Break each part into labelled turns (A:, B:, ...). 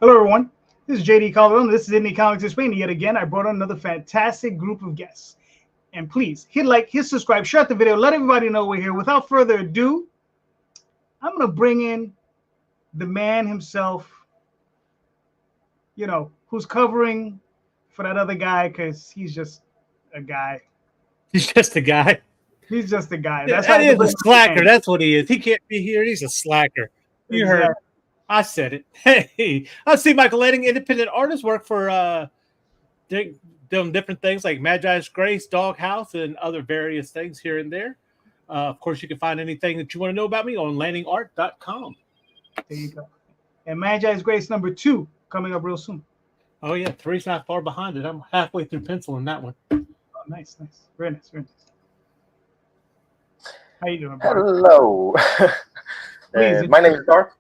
A: Hello, everyone. This is JD Calderon. This is Indy Comics Explained. Yet again, I brought on another fantastic group of guests. And please hit like, hit subscribe, share the video, let everybody know we're here. Without further ado, I'm going to bring in the man himself, who's covering for that other guy because he's just a guy.
B: He's just a guy.
A: He's just a guy.
B: That's why he's a slacker. That's what he is. He can't be here. He's a slacker. You heard. I said it. Hey, I see Michael Lanning, independent artist, work for doing different things like Magi's Grace, Doghouse, and other various things here and there. Of course, you can find anything that you want to know about me on landingart.com.
A: There you go. And Magi's Grace #2 coming up real soon.
B: Oh, yeah. 3's not far behind it. I'm halfway through penciling that one.
A: Oh, nice. Very nice. How you doing, Bart?
C: Hello. My name is Bart,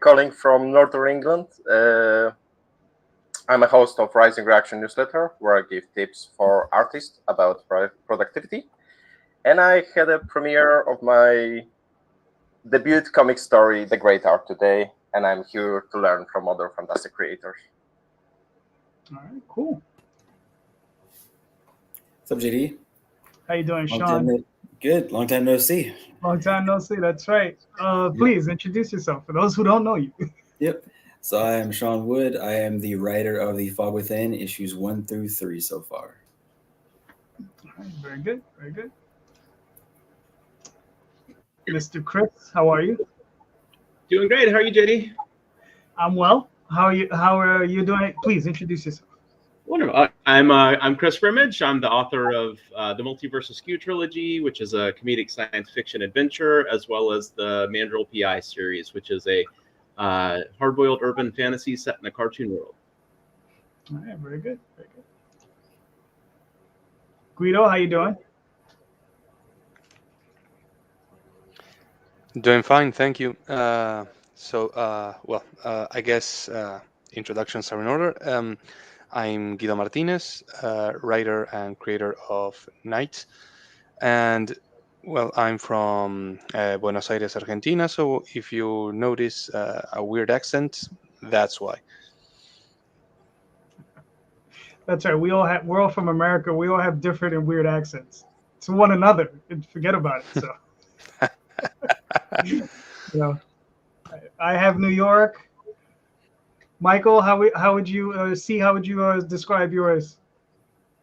C: calling from Northern England. I'm a host of Rising Reaction newsletter, where I give tips for artists about productivity. And I had a premiere of my debut comic story, The Great Art, today, and I'm here to learn from other fantastic creators.
A: All right, cool.
D: What's up, JD?
A: How you doing, Sean?
D: Good. Long time no see.
A: Long time no see. That's right. Please introduce yourself for those who don't know you.
D: Yep. So I am Sean Wood. I am the writer of The Fog Within, issues 1 through 3 so far.
A: All right, very good. Mr. Chris, how are you?
E: Doing great. How are you, JD?
A: I'm well. How are you doing? Please introduce yourself.
E: Wonderful. I'm Chris Brimmage. I'm the author of the Multiverse Askew trilogy, which is a comedic science fiction adventure, as well as the Mandrill PI series, which is a hard-boiled urban fantasy set in a cartoon world.
A: All right, very good. Guido, how you doing?
F: Doing fine, thank you. I guess introductions are in order. I'm Guido Martinez, writer and creator of Night. And, I'm from Buenos Aires, Argentina. So if you notice a weird accent, that's why.
A: That's right. We're all from America. We all have different and weird accents to one another. And forget about it. So, I have New York. Michael, how would you describe yours?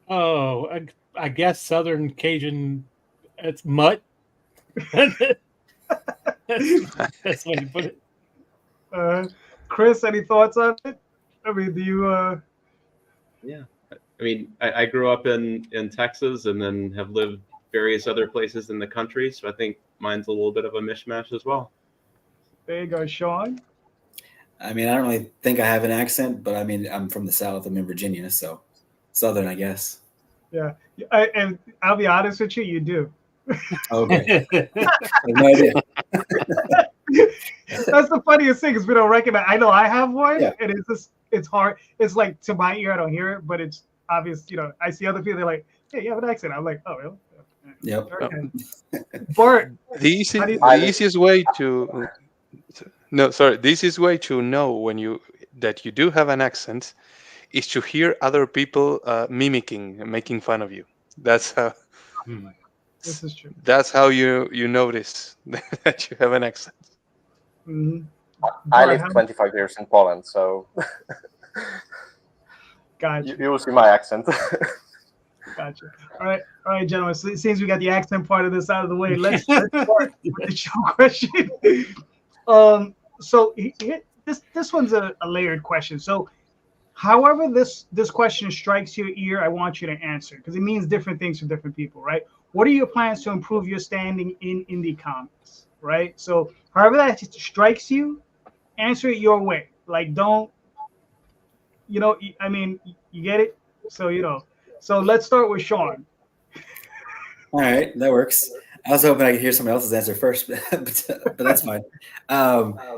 B: Oh, I guess Southern Cajun. It's mutt. That's what you put it.
A: Chris, any thoughts on it? I mean, do you?
E: Yeah. I mean, I grew up in Texas and then have lived various other places in the country, so I think mine's a little bit of a mishmash as well.
A: There you go, Sean.
D: I mean, I don't really think I have an accent, but I mean, I'm from the South. I'm in Virginia, so Southern, I guess.
A: Yeah, and I'll be honest with you, you do.
D: Okay. No idea.
A: That's the funniest thing, is we don't recognize. I know I have one,
D: Yeah.
A: and it's hard. It's like, to my ear, I don't hear it, but it's obvious. I see other people. They're like, "Hey, you have an accent." I'm like, "Oh, really?"
D: Yep.
A: Okay. Bart,
F: The easiest way to know that you do have an accent is to hear other people mimicking and making fun of you. That's how.
A: this is true.
F: That's how you notice that you have an accent.
A: Mm-hmm.
C: I lived 25 years in Poland, so
A: Gotcha.
C: you will see my accent.
A: Gotcha. All right, gentlemen. So it seems we got the accent part of this out of the way. Let's start with the show question. So this one's a layered question. So, however this question strikes your ear, I want you to answer, because it means different things for different people, right? What are your plans to improve your standing in indie comics, right? So, however that strikes you, answer it your way. Like, don't, I mean, you get it? So, so let's start with Sean.
D: All right, that works. I was hoping I could hear somebody else's answer first, but that's fine.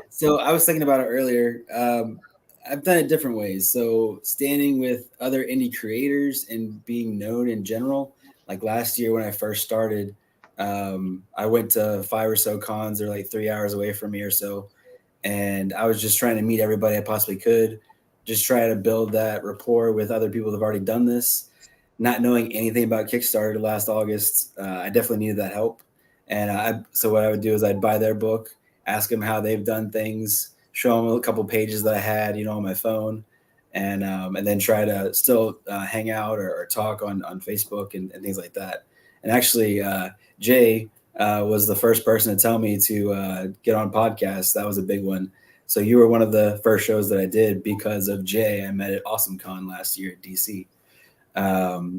D: So I was thinking about it earlier. I've done it different ways. So standing with other indie creators and being known in general. Like last year when I first started, I went to 5 or so cons. They're like 3 hours away from me or so. and I was just trying to meet everybody I possibly could, just try to build that rapport with other people that have already done this. Not knowing anything about Kickstarter last August, I definitely needed that help. And so what I would do is I'd buy their book, ask them how they've done things, show them a couple pages that I had, on my phone, and then try to still hang out or talk on Facebook and things like that. And actually, Jay was the first person to tell me to get on podcasts. That was a big one. So you were one of the first shows that I did because of Jay. I met at AwesomeCon last year at DC.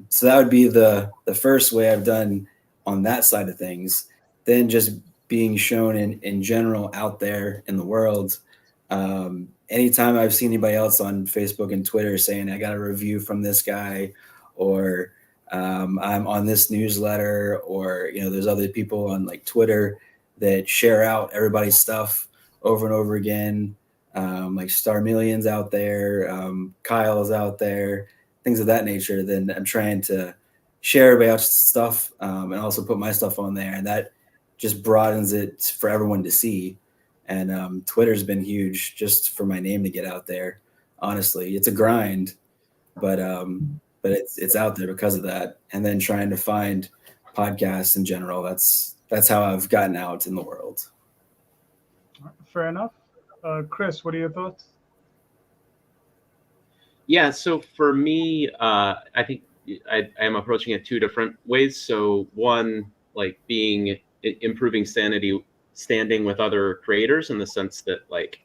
D: So that would be the first way I've done on that side of things. Then just being shown in general out there in the world. Anytime I've seen anybody else on Facebook and Twitter saying I got a review from this guy, or I'm on this newsletter, or there's other people on like Twitter that share out everybody's stuff over and over again, like Star Million's out there, Kyle's out there, things of that nature. Then I'm trying to share everybody else's stuff and also put my stuff on there, and that just broadens it for everyone to see. And Twitter's been huge just for my name to get out there. Honestly, it's a grind, but it's out there because of that. And then trying to find podcasts in general. That's how I've gotten out in the world.
A: Fair enough. Chris, what are your thoughts?
E: Yeah, so for me, I think I am approaching it two different ways. So one, like improving standing with other creators, in the sense that, like,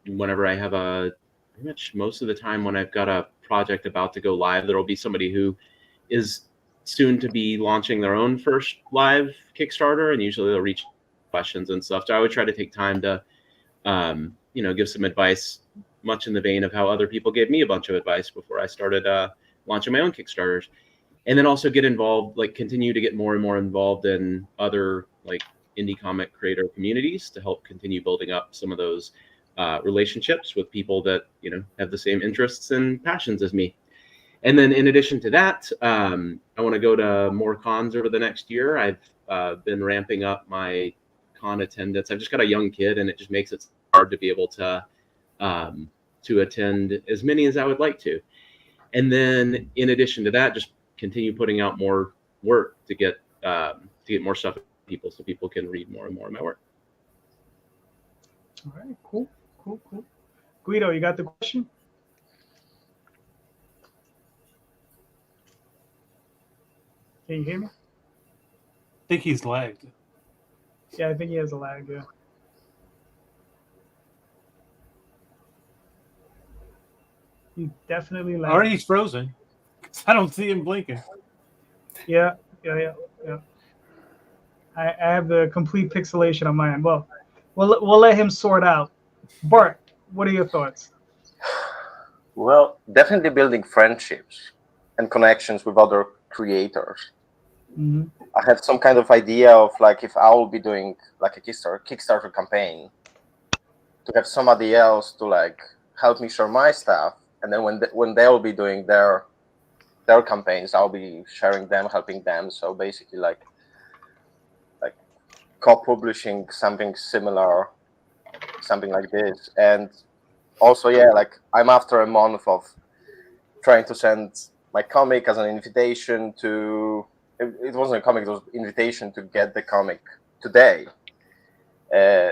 E: whenever I have pretty much most of the time when I've got a project about to go live, there will be somebody who is soon to be launching their own first live Kickstarter, and usually they'll reach questions and stuff. So I would try to take time to, give some advice, much in the vein of how other people gave me a bunch of advice before I started launching my own Kickstarters. And then also get involved, like continue to get more and more involved in other like indie comic creator communities to help continue building up some of those relationships with people that, have the same interests and passions as me. And then in addition to that, I want to go to more cons over the next year. I've been ramping up my con attendance. I've just got a young kid, and it just makes it hard to be able to attend as many as I would like to. And then in addition to that, just continue putting out more work to get more stuff to people, so people can read more and more of my work.
A: All right, cool. Guido, you got the question? Can you hear me?
B: I think he's lagged.
A: Yeah, I think he has a lag, yeah. He's definitely lagged.
B: Or he's frozen. I don't see him blinking.
A: Yeah. I have the complete pixelation on my end. Well, we'll let him sort out. Bart, what are your thoughts?
C: Well, definitely building friendships and connections with other creators.
A: Mm-hmm.
C: I have some kind of idea of, like, if I will be doing like a Kickstarter campaign, to have somebody else to like help me share my stuff, and then when they will be doing their campaigns, I'll be sharing them, helping them. So basically, like co-publishing something similar, something like this. And also, yeah, like I'm after a month of trying to send my comic as an invitation to. It wasn't a comic; it was an invitation to get the comic today,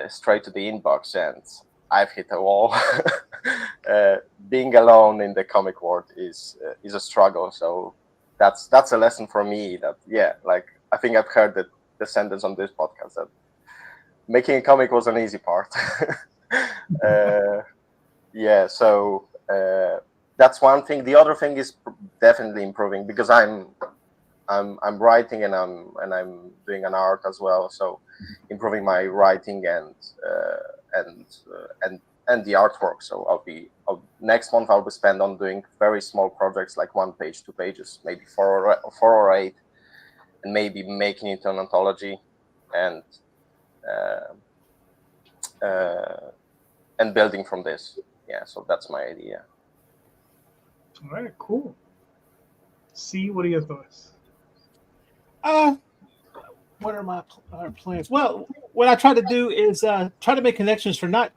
C: straight to the inbox, and I've hit a wall. Being alone in the comic world is a struggle. So that's a lesson for me. That, yeah, like I think I've heard the sentence on this podcast that making a comic was an easy part. Yeah, so that's one thing. The other thing is definitely improving, because I'm writing and I'm doing an art as well. So improving my writing and the artwork. So next month I'll be spent on doing very small projects, like 1 page, 2 pages, maybe 4 or 8, and maybe making it an anthology and building from this. Yeah, so that's my idea.
A: All right, cool. C, what are your thoughts?
B: what are my plans? Well, what I try to do is try to make connections for not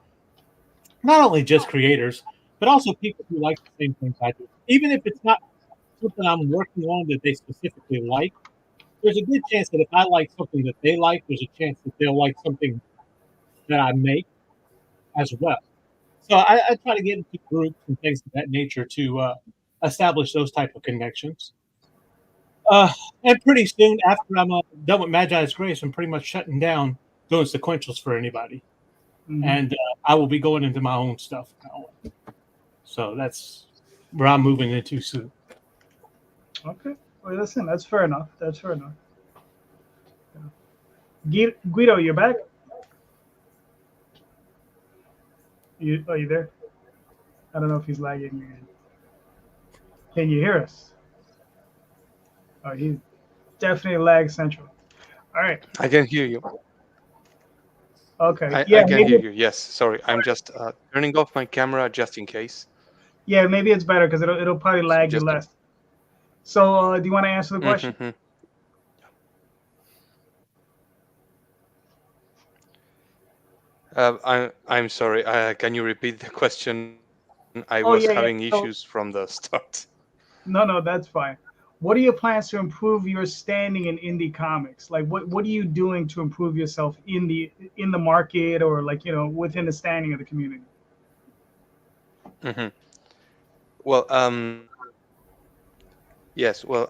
B: only just creators, but also people who like the same things I do. Even if it's not something I'm working on that they specifically like, there's a good chance that if I like something that they like, there's a chance that they'll like something that I make as well. So I try to get into groups and things of that nature to establish those type of connections. Uh, and pretty soon after I'm done with Magi's Grace, I'm pretty much shutting down doing sequentials for anybody, and I will be going into my own stuff now. So that's where I'm moving into soon.
A: Okay. Well, listen, that's fair enough. That's fair enough. Guido, you're back. Are you there? I don't know if he's lagging. Can you hear us? Oh, he's definitely lag central. All right.
F: I can hear you.
A: Okay.
F: I
A: Yeah.
F: can hear you. Yes. Sorry. I'm just turning off my camera just in case.
A: Yeah. Maybe it's better because it'll probably
F: So
A: lag you
F: just
A: less. So, do you want to answer the question?
F: Mhm. I'm sorry. Can you repeat the question? I
A: Oh,
F: was
A: yeah, yeah.
F: having
A: So,
F: issues from the start.
A: no, that's fine. What are your plans to improve your standing in indie comics? Like, what are you doing to improve yourself in the market, or like within the standing of the community?
F: Mhm. Well, yes. Well,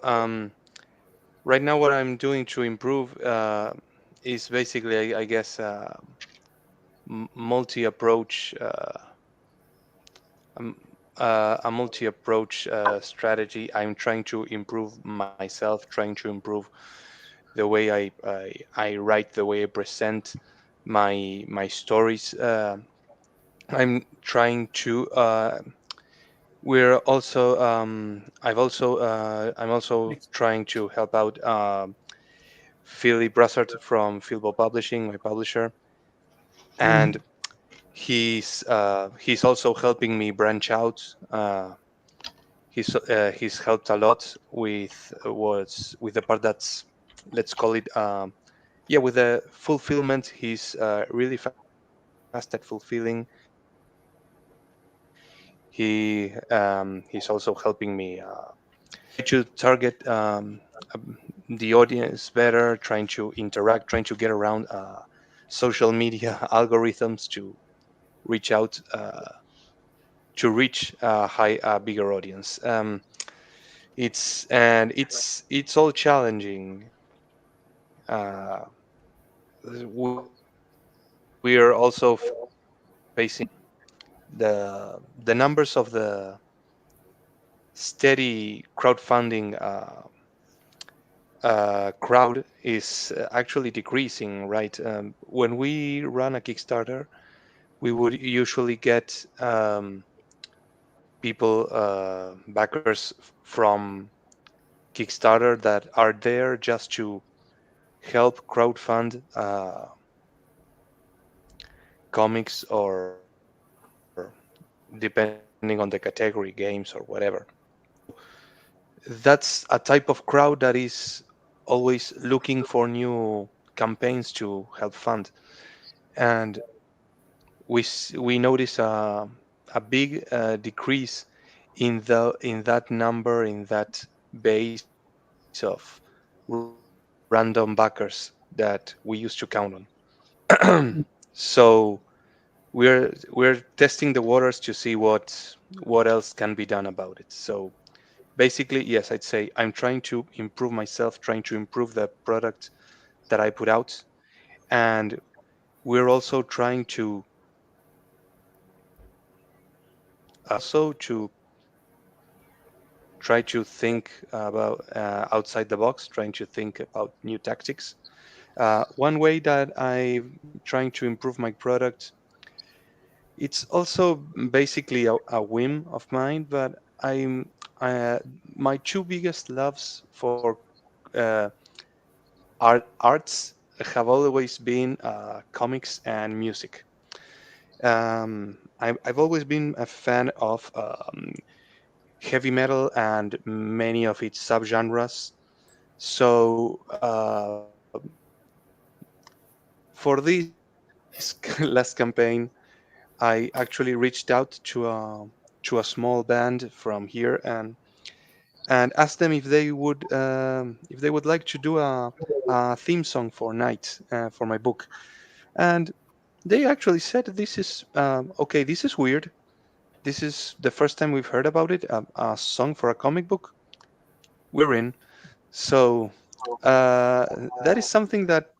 F: right now what I'm doing to improve is basically, I guess, multi-approach. Um, a multi-approach strategy. I'm trying to improve myself, trying to improve the way I write, the way I present my stories. I'm trying to. We're also. I'm also trying to help out Philly Brassard from Philbo Publishing, my publisher, and he's also helping me branch out. He's helped a lot with the part that's, let's call it, yeah, with the fulfillment. He's really fast at fulfilling. He's also helping me try to target the audience better, trying to interact, trying to get around social media algorithms to reach out to reach a bigger audience. It's all challenging. Uh, we are also facing the numbers of the steady crowdfunding crowd is actually decreasing, right? When we run a Kickstarter, we would usually get people, backers from Kickstarter that are there just to help crowdfund comics, or depending on the category, games or whatever. That's a type of crowd that is always looking for new campaigns to help fund, and we notice a big decrease in that number, in that base of random backers that we used to count on. So we're testing the waters to see what else can be done about it. So basically, yes, I'd say I'm trying to improve myself, trying to improve the product that I put out, and we're also trying to try to think about outside the box, trying to think about new tactics. One way that I'm trying to improve my product, it's also basically a whim of mine, but I'm uh, my two biggest loves for uh, arts have always been comics and music. I've always been a fan of heavy metal and many of its subgenres. So for this last campaign, I actually reached out to a small band from here and asked them if they would like to do a theme song for Night for my book, and they actually said this is okay. This is weird. This is the first time we've heard about it. A song for a comic book. We're in. So that is something that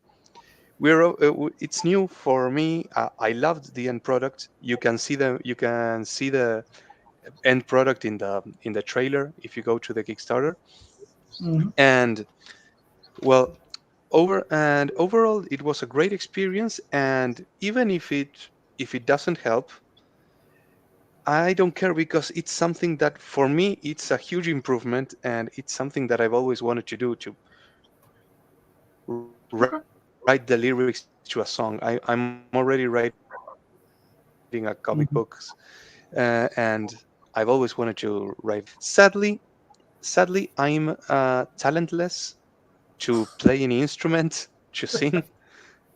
F: it's new for me. I loved the end product. You can see the end product in the trailer if you go to the Kickstarter.
A: Mhm.
F: And well, overall it was a great experience, and even if it doesn't help, I don't care, because it's something that for me it's a huge improvement, and it's something that I've always wanted to do, to
A: Okay.
F: write the lyrics to a song. I'm already writing a comic books, and I've always wanted to write. Sadly, I'm talentless to play any instrument, to sing.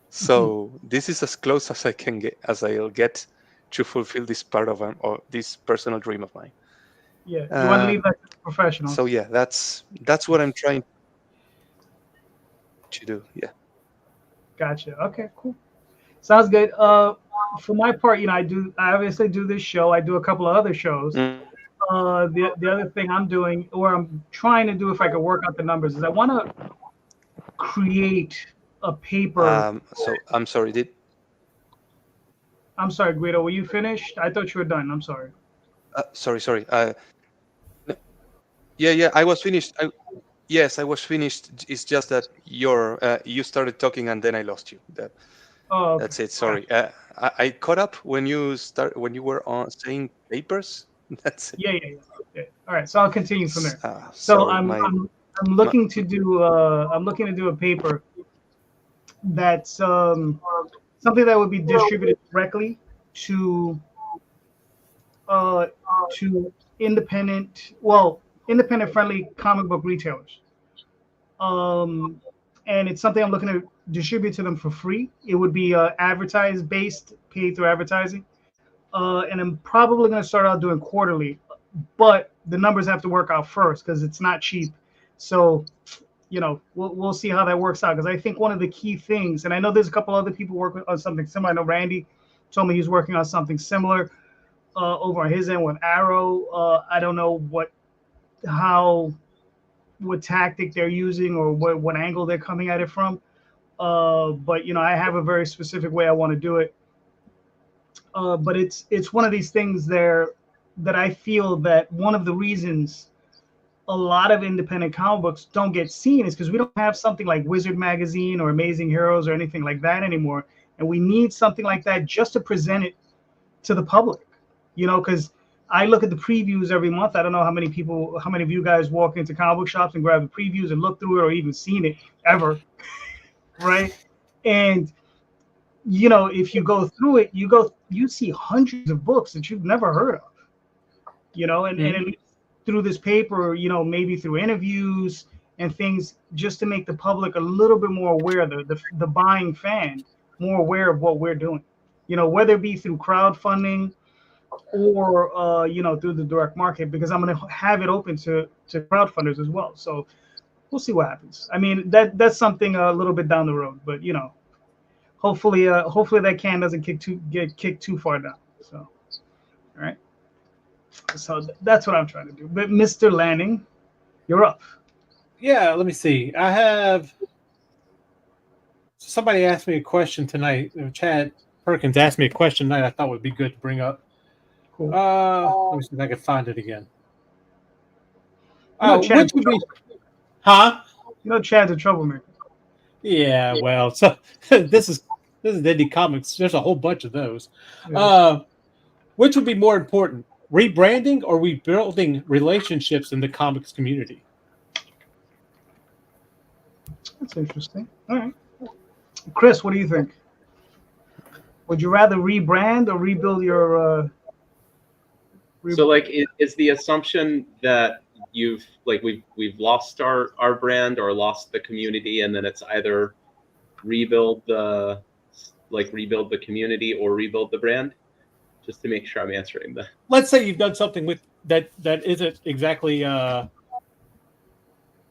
F: So this is as close as I'll get to fulfill this part of or this personal dream of mine.
A: Yeah, you want to
F: Uh,
A: leave that to the
F: so
A: professionals.
F: yeah, that's what I'm trying to do. Yeah.
A: Gotcha. Okay, cool. Sounds good. For my part, I obviously do this show. I do a couple of other shows.
F: Mm.
A: The other thing I'm doing, or I'm trying to do, if I could work out the numbers, is I want to create a paper.
F: So I'm sorry.
A: I'm sorry, Guido, were you finished? I thought you were done. I'm sorry.
F: Sorry. Yeah. I was finished. Yes, I was finished. It's just that you started talking and then I lost you.
A: Oh, okay.
F: That's it.
A: Gotcha.
F: Sorry. I caught up when you were on saying papers. That's it.
A: Yeah. All right, so I'll continue from there. So
F: Sorry,
A: I'm
F: my
A: looking to do a paper that's something that would be distributed directly to uh, to independent friendly comic book retailers. Um, and it's something I'm looking to distribute to them for free. It would be advertised based, paid through advertising. And I'm probably going to start out doing quarterly, but the numbers have to work out first because it's not cheap. So, we'll see how that works out, because I think one of the key things, and I know there's a couple other people working on something similar. I know Randy told me he's working on something similar over on his end with Arrow. I don't know what tactic they're using or what angle they're coming at it from. But I have a very specific way I want to do it. But it's one of these things there that I feel that one of the reasons a lot of independent comic books don't get seen is because we don't have something like Wizard Magazine or Amazing Heroes or anything like that anymore. And we need something like that just to present it to the public, because I look at the previews every month. I don't know how many of you guys walk into comic book shops and grab the previews and look through it or even seen it ever, right? And if you go through it, you see hundreds of books that you've never heard of, and at least through this paper, maybe through interviews and things, just to make the public a little bit more aware, the buying fan more aware of what we're doing, whether it be through crowdfunding or through the direct market, because I'm going to have it open to crowdfunders as well. So we'll see what happens. I mean, that's something a little bit down the road, but hopefully that can doesn't get kicked too far down. So, all right. So that's what I'm trying to do. But Mr. Lanning, you're up.
B: Yeah, let me see. I have somebody asked me a question tonight. Chad Perkins asked me a question tonight I thought would be good to bring up.
A: Cool.
B: Let me see if I can find it again.
A: Chad's
B: Which would be, huh?
A: Chad's a troublemaker.
B: Yeah, well, so this is Indy Comics. There's a whole bunch of those.
A: Yeah.
B: Which would be more important, rebranding or rebuilding relationships in the comics community?
A: That's interesting. All right, Chris, what do you think? Would you rather rebrand or rebuild your?
E: So, like, is the assumption that we've lost our brand or lost the community, and then it's either rebuild the like rebuild the community or rebuild the brand? Just to make sure I'm answering the.
B: Let's say you've done something with that isn't exactly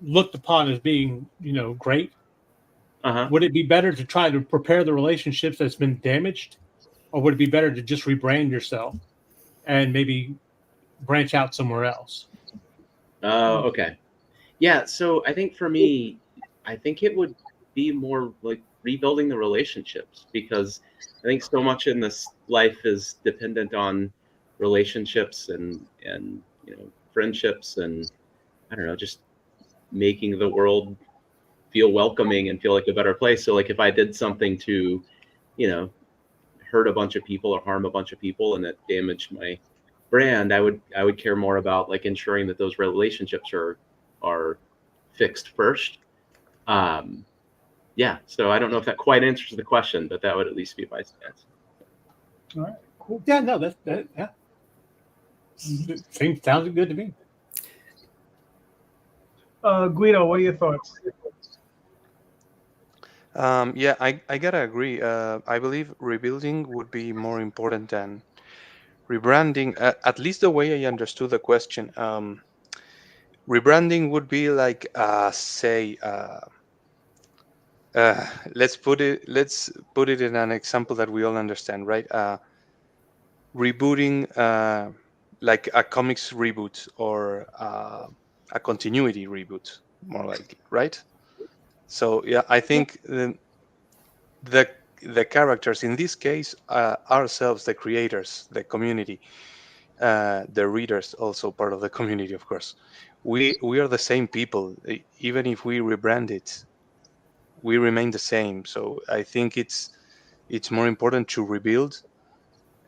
B: looked upon as being, great. Would it be better to try to repair the relationships that's been damaged, or would it be better to just rebrand yourself and maybe branch out somewhere else?
E: Oh, okay. Yeah, so I think for me, I think it would be more like rebuilding the relationships, because I think so much in this life is dependent on relationships and friendships, and I don't know, just making the world feel welcoming and feel like a better place. So like if I did something to, hurt a bunch of people or harm a bunch of people and it damaged my brand, I would care more about like ensuring that those relationships are fixed first. Yeah, so I don't know if that quite answers the question, but that would at least be my stance.
A: All right, cool.
B: Yeah, no, that yeah. Sounds good to me.
A: Guido, what are your thoughts?
F: Yeah, I gotta agree. I believe rebuilding would be more important than rebranding. At least the way I understood the question. Rebranding would be like, say, let's put it in an example that we all understand, right? Rebooting, like a comics reboot or a continuity reboot, more likely, right? So yeah, I think the characters in this case, ourselves, the creators, the community, the readers, also part of the community, of course. We are the same people. Even if we rebrand it, we remain the same. So I think it's more important to rebuild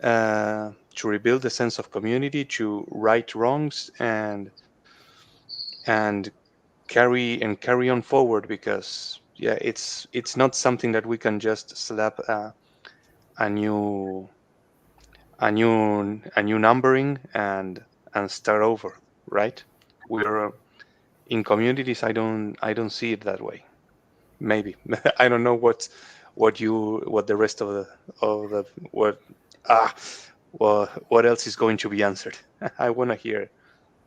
F: the sense of community, to right wrongs, and carry on forward, because yeah, it's not something that we can just slap a new numbering and start over, right? We're in communities. I don't see it that way. Maybe I don't know what the rest of the what else is going to be answered. I want to hear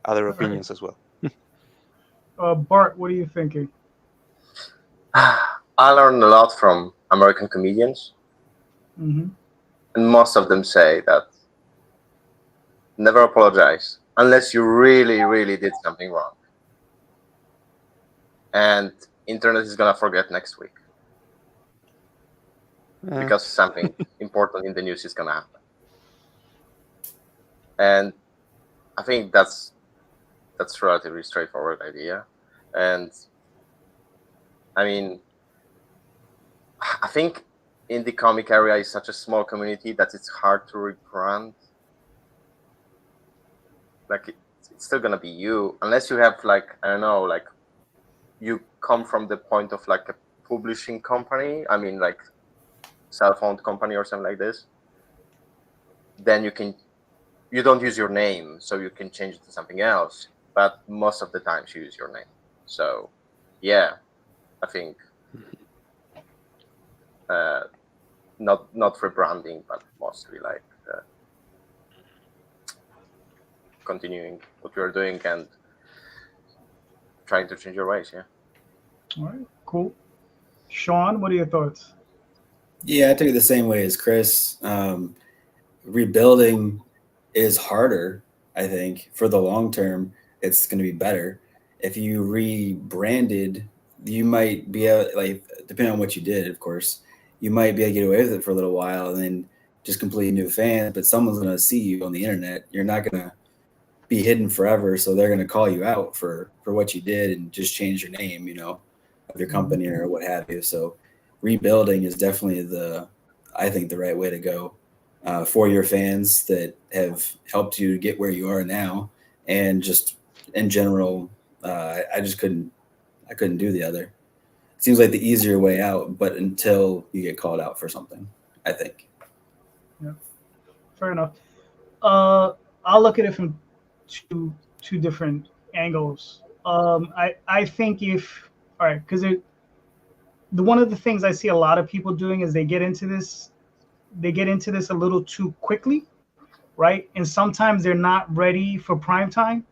F: other opinions as well.
A: Bart, what are you thinking?
C: I learned a lot from American comedians,
A: Mm-hmm.
C: and most of them say that never apologize unless you really, really did something wrong. And internet is gonna forget next week because something important in the news is gonna happen. And I think that's a relatively straightforward idea. And I mean, I think in the comic area is such a small community that it's hard to rebrand. Like it's still gonna be you, unless you have like, I don't know, like you come from the point of like a publishing company. I mean, like self-owned company or something like this. Then you don't use your name, so you can change it to something else. But most of the times you use your name. So yeah, I think not rebranding, but mostly like continuing what you're doing and trying to change your ways. Yeah.
A: All right, cool. Sean, what are your thoughts?
D: Yeah, I took it the same way as Chris. Rebuilding is harder, I think. For the long term, it's going to be better. If you rebranded, you might be able, like, depending on what you did, of course, you might be able to get away with it for a little while and then just completely new fans, but someone's going to see you on the internet. You're not going to be hidden forever, so they're going to call you out for what you did and just change your name, of your company or what have you. So rebuilding is definitely I think the right way to go for your fans that have helped you get where you are now, and just in general, I couldn't do the other. It seems like the easier way out, but until you get called out for something, I think.
A: Yeah, fair enough. I'll look at it from two different angles. I think because one of the things I see a lot of people doing is they get into this they get into this a little too quickly, right? And sometimes they're not ready for prime time.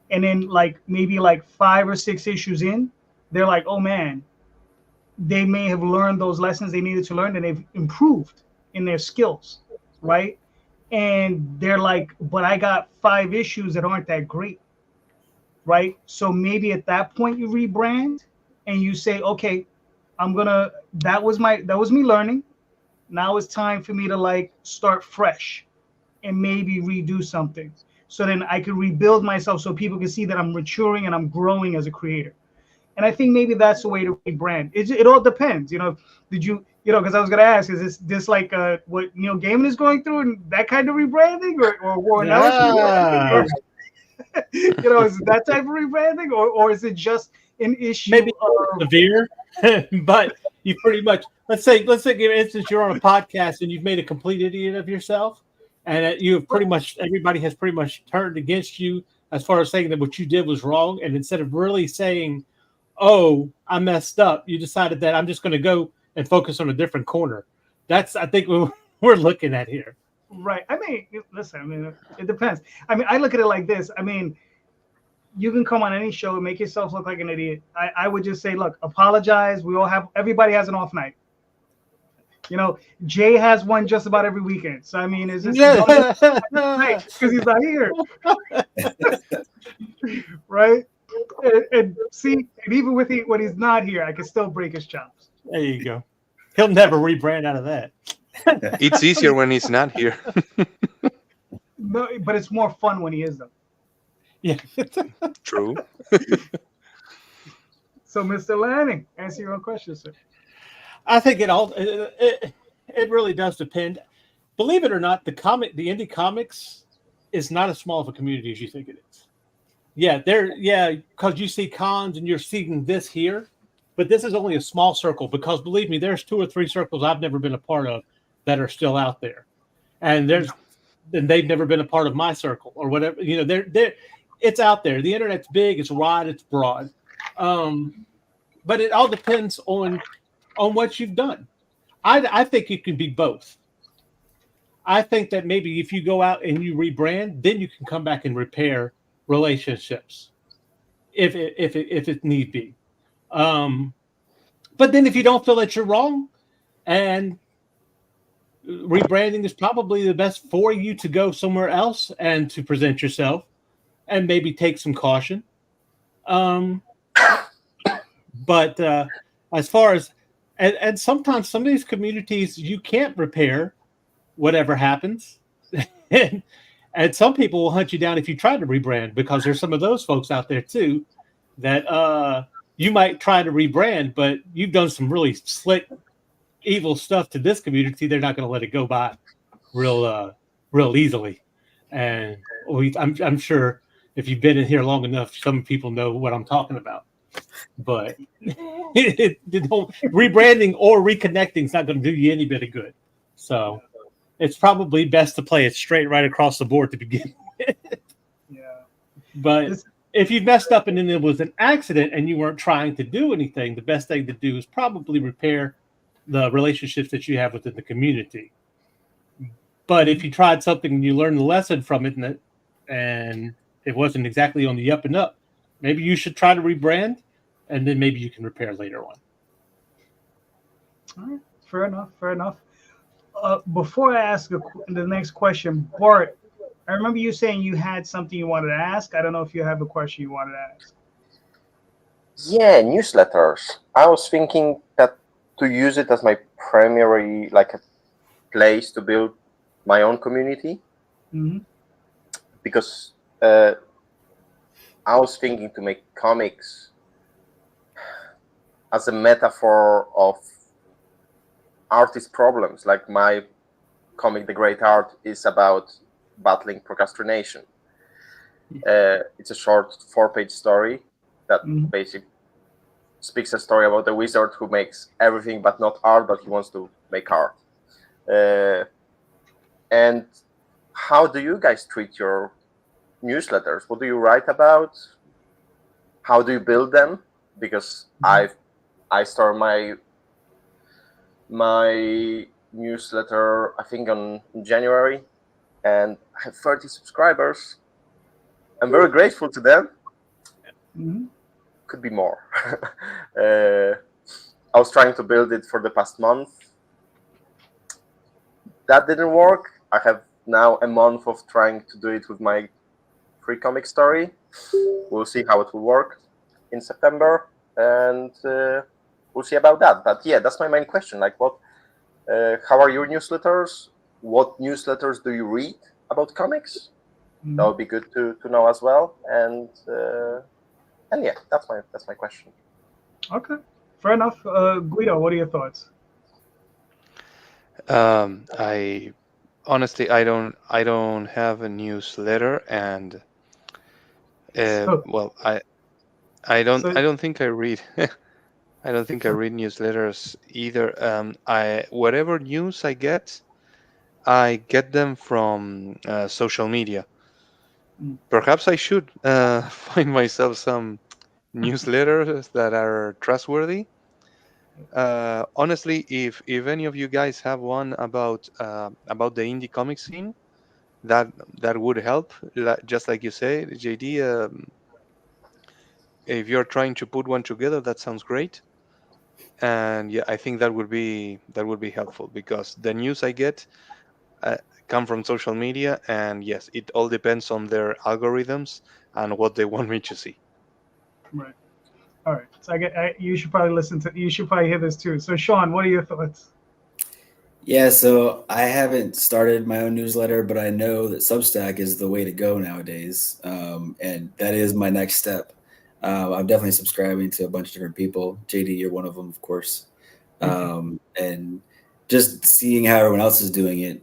A: And then like maybe like 5 or 6 issues in, they're like, oh man, they may have learned those lessons they needed to learn and they've improved in their skills, right? And they're like, but I got 5 issues that aren't that great, right? So maybe at that point you rebrand and you say, okay, that was me learning. Now it's time for me to like start fresh and maybe redo something. So then I could rebuild myself so people can see that I'm maturing and I'm growing as a creator. And I think maybe that's the way to rebrand. It all depends, Did you, because I was gonna ask, is this like what Neil Gaiman is going through and that kind of rebranding, or Warren Ellis? Is it that type of rebranding, or is it just an issue?
B: Maybe severe, but you pretty much let's say give instance you're on a podcast and you've made a complete idiot of yourself, and you have pretty much everybody has pretty much turned against you as far as saying that what you did was wrong, and instead of really saying, oh, I messed up, you decided that I'm just going to go and focus on a different corner. That's, I think, what we're looking at here.
A: Right. I mean, listen, it depends. I mean, I look at it like this. I mean, you can come on any show and make yourself look like an idiot. I would just say, look, apologize. Everybody has an off night. Jay has one just about every weekend. So, I mean, it's just because he's not here. Right? And see, and even when he's not here, I can still break his chops.
B: There you go. He'll never rebrand out of that.
F: It's easier when he's not here.
A: No, but it's more fun when he is, though.
B: Yeah.
F: True.
A: So, Mr. Lanning, answer your own question, sir.
B: I think it really does depend. Believe it or not, the Indie Comics is not as small of a community as you think it is. Yeah, because you see cons and you're seeing this here, but this is only a small circle because believe me, there's 2 or 3 circles I've never been a part of that are still out there, and they've never been a part of my circle or whatever. It's out there. The internet's big, it's wide, it's broad, but it all depends on what you've done. I think it can be both. I think that maybe if you go out and you rebrand, then you can come back and repair relationships if it need be. But then if you don't feel that you're wrong, and rebranding is probably the best for you to go somewhere else and to present yourself and maybe take some caution. But as far as and sometimes some of these communities you can't repair whatever happens. And some people will hunt you down if you try to rebrand, because there's some of those folks out there too that you might try to rebrand, but you've done some really slick, evil stuff to this community. They're not going to let it go by real easily. And I'm sure if you've been in here long enough, some people know what I'm talking about. But rebranding or reconnecting is not going to do you any bit of good. So it's probably best to play it straight right across the board to begin with.
A: Yeah.
B: But if you messed up and then it was an accident and you weren't trying to do anything, the best thing to do is probably repair the relationships that you have within the community. But if you tried something and you learned the lesson from it and it wasn't exactly on the up and up, maybe you should try to rebrand, and then maybe you can repair later on.
A: All right. Fair enough. Before I ask the next question, Bart, I remember you saying you had something you wanted to ask. I don't know if you have a question you wanted to ask.
C: Yeah, newsletters. I was thinking that to use it as my primary, like a place to build my own community.
A: Mm-hmm.
C: Because I was thinking to make comics as a metaphor of artist problems. Like my comic, The Great Art, is about battling procrastination. It's a short 4-page story that basically speaks a story about a wizard who makes everything but not art, but he wants to make art. And how do you guys treat your newsletters? What do you write about? How do you build them? Because I store my newsletter, I think, in January, and I have 30 subscribers. I'm very grateful to them.
A: Mm-hmm.
C: Could be more. I was trying to build it for the past month. That didn't work. I have now a month of trying to do it with my free comic story. We'll see how it will work in September, and we'll see about that. But yeah, that's my main question. Like, how are your newsletters? What newsletters do you read about comics?
A: Mm-hmm.
C: That would be good to know as well. And yeah, that's my question.
A: Okay, fair enough. Guido, what are your thoughts?
F: I honestly, I don't have a newsletter, and well, I don't think I read. I don't think I read newsletters either. Whatever news I get them from social media. Perhaps I should find myself some newsletters that are trustworthy. Honestly, if any of you guys have one about the indie comic scene, that would help. Just like you say, JD, if you're trying to put one together, that sounds great. And yeah, I think that would be helpful, because the news I get come from social media, and yes, it all depends on their algorithms and what they want me to see.
A: Right. All right. So you should probably you should probably hear this too. So Sean, what are your thoughts?
D: Yeah, so I haven't started my own newsletter, but I know that Substack is the way to go nowadays, and that is my next step. I'm definitely subscribing to a bunch of different people. JD, you're one of them, of course. And just seeing how everyone else is doing it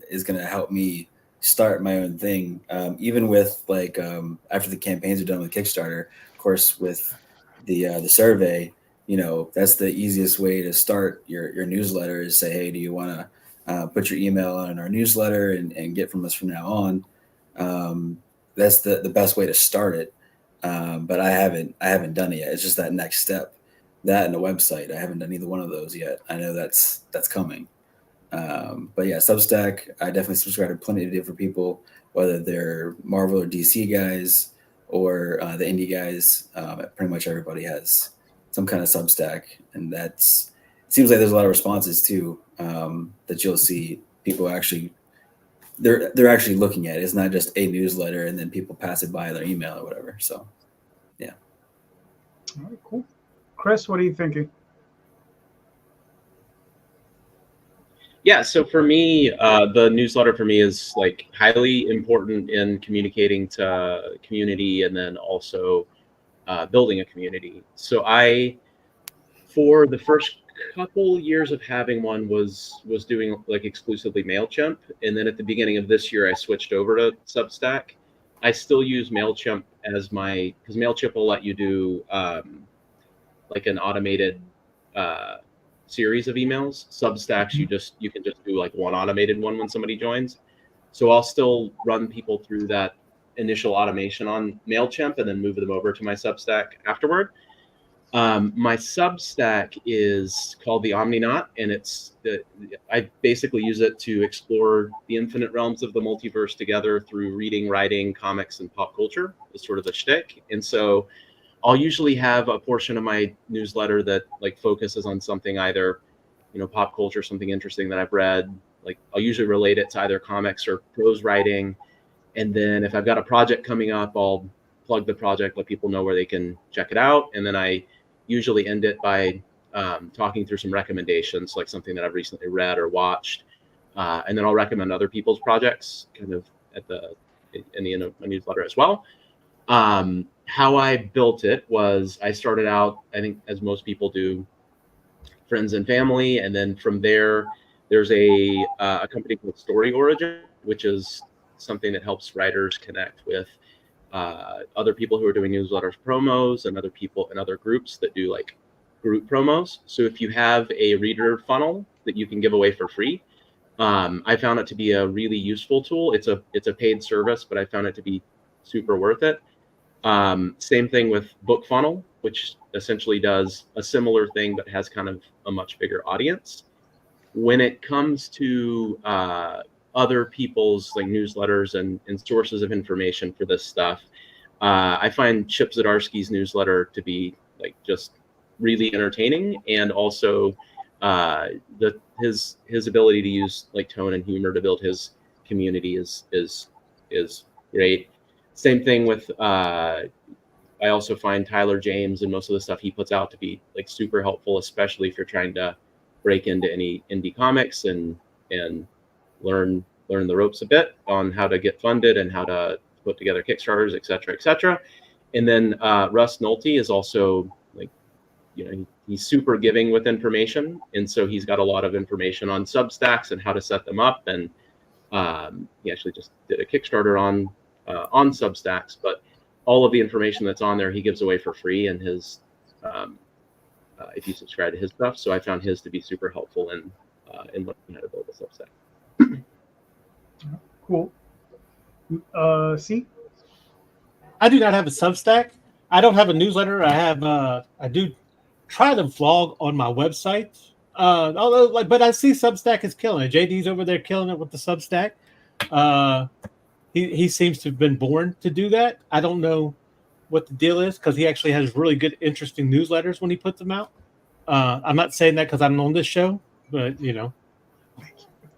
D: is going to help me start my own thing. Even with after the campaigns are done with Kickstarter, of course, with the survey, that's the easiest way to start your newsletter, is say, hey, do you want to put your email on our newsletter and get from us from now on? That's the best way to start it. But I haven't done it yet. It's just that next step, that and a website. I haven't done either one of those yet. I know that's coming. But yeah, Substack, I definitely subscribe to plenty of different people, whether they're Marvel or DC guys or the indie guys. Pretty much everybody has some kind of Substack, and it seems like there's a lot of responses too, that you'll see people actually they're actually looking at it. It's not just a newsletter and then people pass it by their email or whatever. So yeah.
A: All right, cool. Chris, what are you thinking?
E: Yeah, so for me, the newsletter for me is like highly important in communicating to community, and then also building a community. So for the first couple years of having one, was doing like exclusively MailChimp, and then at the beginning of this year I switched over to Substack. I still use MailChimp because MailChimp will let you do like an automated series of emails. Substacks, you can just do like one automated one when somebody joins. So I'll still run people through that initial automation on MailChimp and then move them over to my Substack afterward. My Substack is called the Omninaut, and I basically use it to explore the infinite realms of the multiverse together through reading, writing, comics, and pop culture is sort of the shtick. And so I'll usually have a portion of my newsletter that like focuses on something, either, pop culture, something interesting that I've read. Like I'll usually relate it to either comics or prose writing. And then if I've got a project coming up, I'll plug the project, let people know where they can check it out. And then I usually end it by talking through some recommendations, like something that I've recently read or watched. And then I'll recommend other people's projects kind of in the end of my newsletter as well. How I built it was I started out, I think, as most people do, friends and family. And then from there, there's a company called Story Origin, which is something that helps writers connect with other people who are doing newsletters promos, and other people and other groups that do like group promos. So if you have a reader funnel that you can give away for free, I found it to be a really useful tool. It's a paid service, but I found it to be super worth it. Same thing with Book Funnel, which essentially does a similar thing but has kind of a much bigger audience. when it comes to other people's like newsletters and sources of information for this stuff, I find Chip Zdarsky's newsletter to be like just really entertaining, and also his ability to use like tone and humor to build his community is great. Same thing with I also find Tyler James and most of the stuff he puts out to be like super helpful, especially if you're trying to break into any indie comics and learn the ropes a bit on how to get funded and how to put together Kickstarters, et cetera. And then Russ Nolte is also like, he's super giving with information, and so he's got a lot of information on Substacks and how to set them up. And he actually just did a Kickstarter on Substacks, but all of the information that's on there he gives away for free in his if you subscribe to his stuff. So I found his to be super helpful in learning how to build a Substack.
A: Cool. See,
B: I do not have a Substack. I don't have a newsletter. I do try to vlog on my website. But I see Substack is killing it. JD's over there killing it with the Substack. He seems to have been born to do that. I don't know what the deal is, because he actually has really good, interesting newsletters when he puts them out. I'm not saying that because I'm on this show, but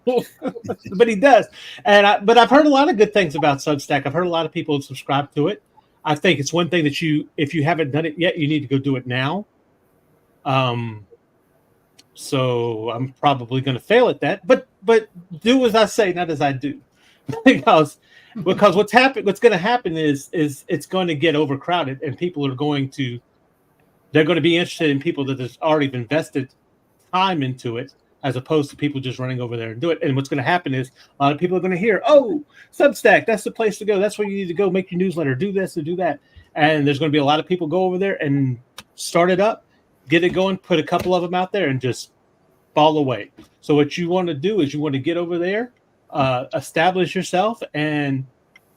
B: but he does. But I've heard a lot of good things about Substack. I've heard a lot of people subscribe to it. I think it's one thing that if you haven't done it yet, you need to go do it now. So I'm probably going to fail at that, but do as I say, not as I do, because what's going to happen is it's going to get overcrowded, and people are going to be interested in people that have already invested time into it, as opposed to people just running over there and do it. And what's going to happen is a lot of people are going to hear, oh, Substack, that's the place to go. That's where you need to go make your newsletter, do this and do that. And there's going to be a lot of people go over there and start it up, get it going, put a couple of them out there, and just fall away. So what you want to do is you want to get over there, establish yourself, and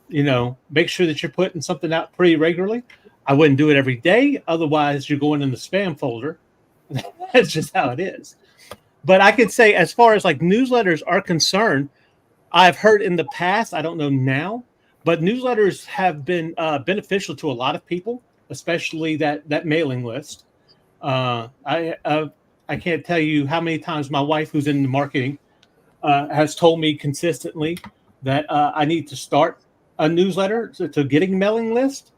B: make sure that you're putting something out pretty regularly. I wouldn't do it every day, otherwise you're going in the spam folder. That's just how it is. But I could say, as far as like newsletters are concerned, I've heard in the past, I don't know now, but newsletters have been beneficial to a lot of people, especially that mailing list. I can't tell you how many times my wife, who's in the marketing, has told me consistently that I need to start a newsletter to getting a mailing list.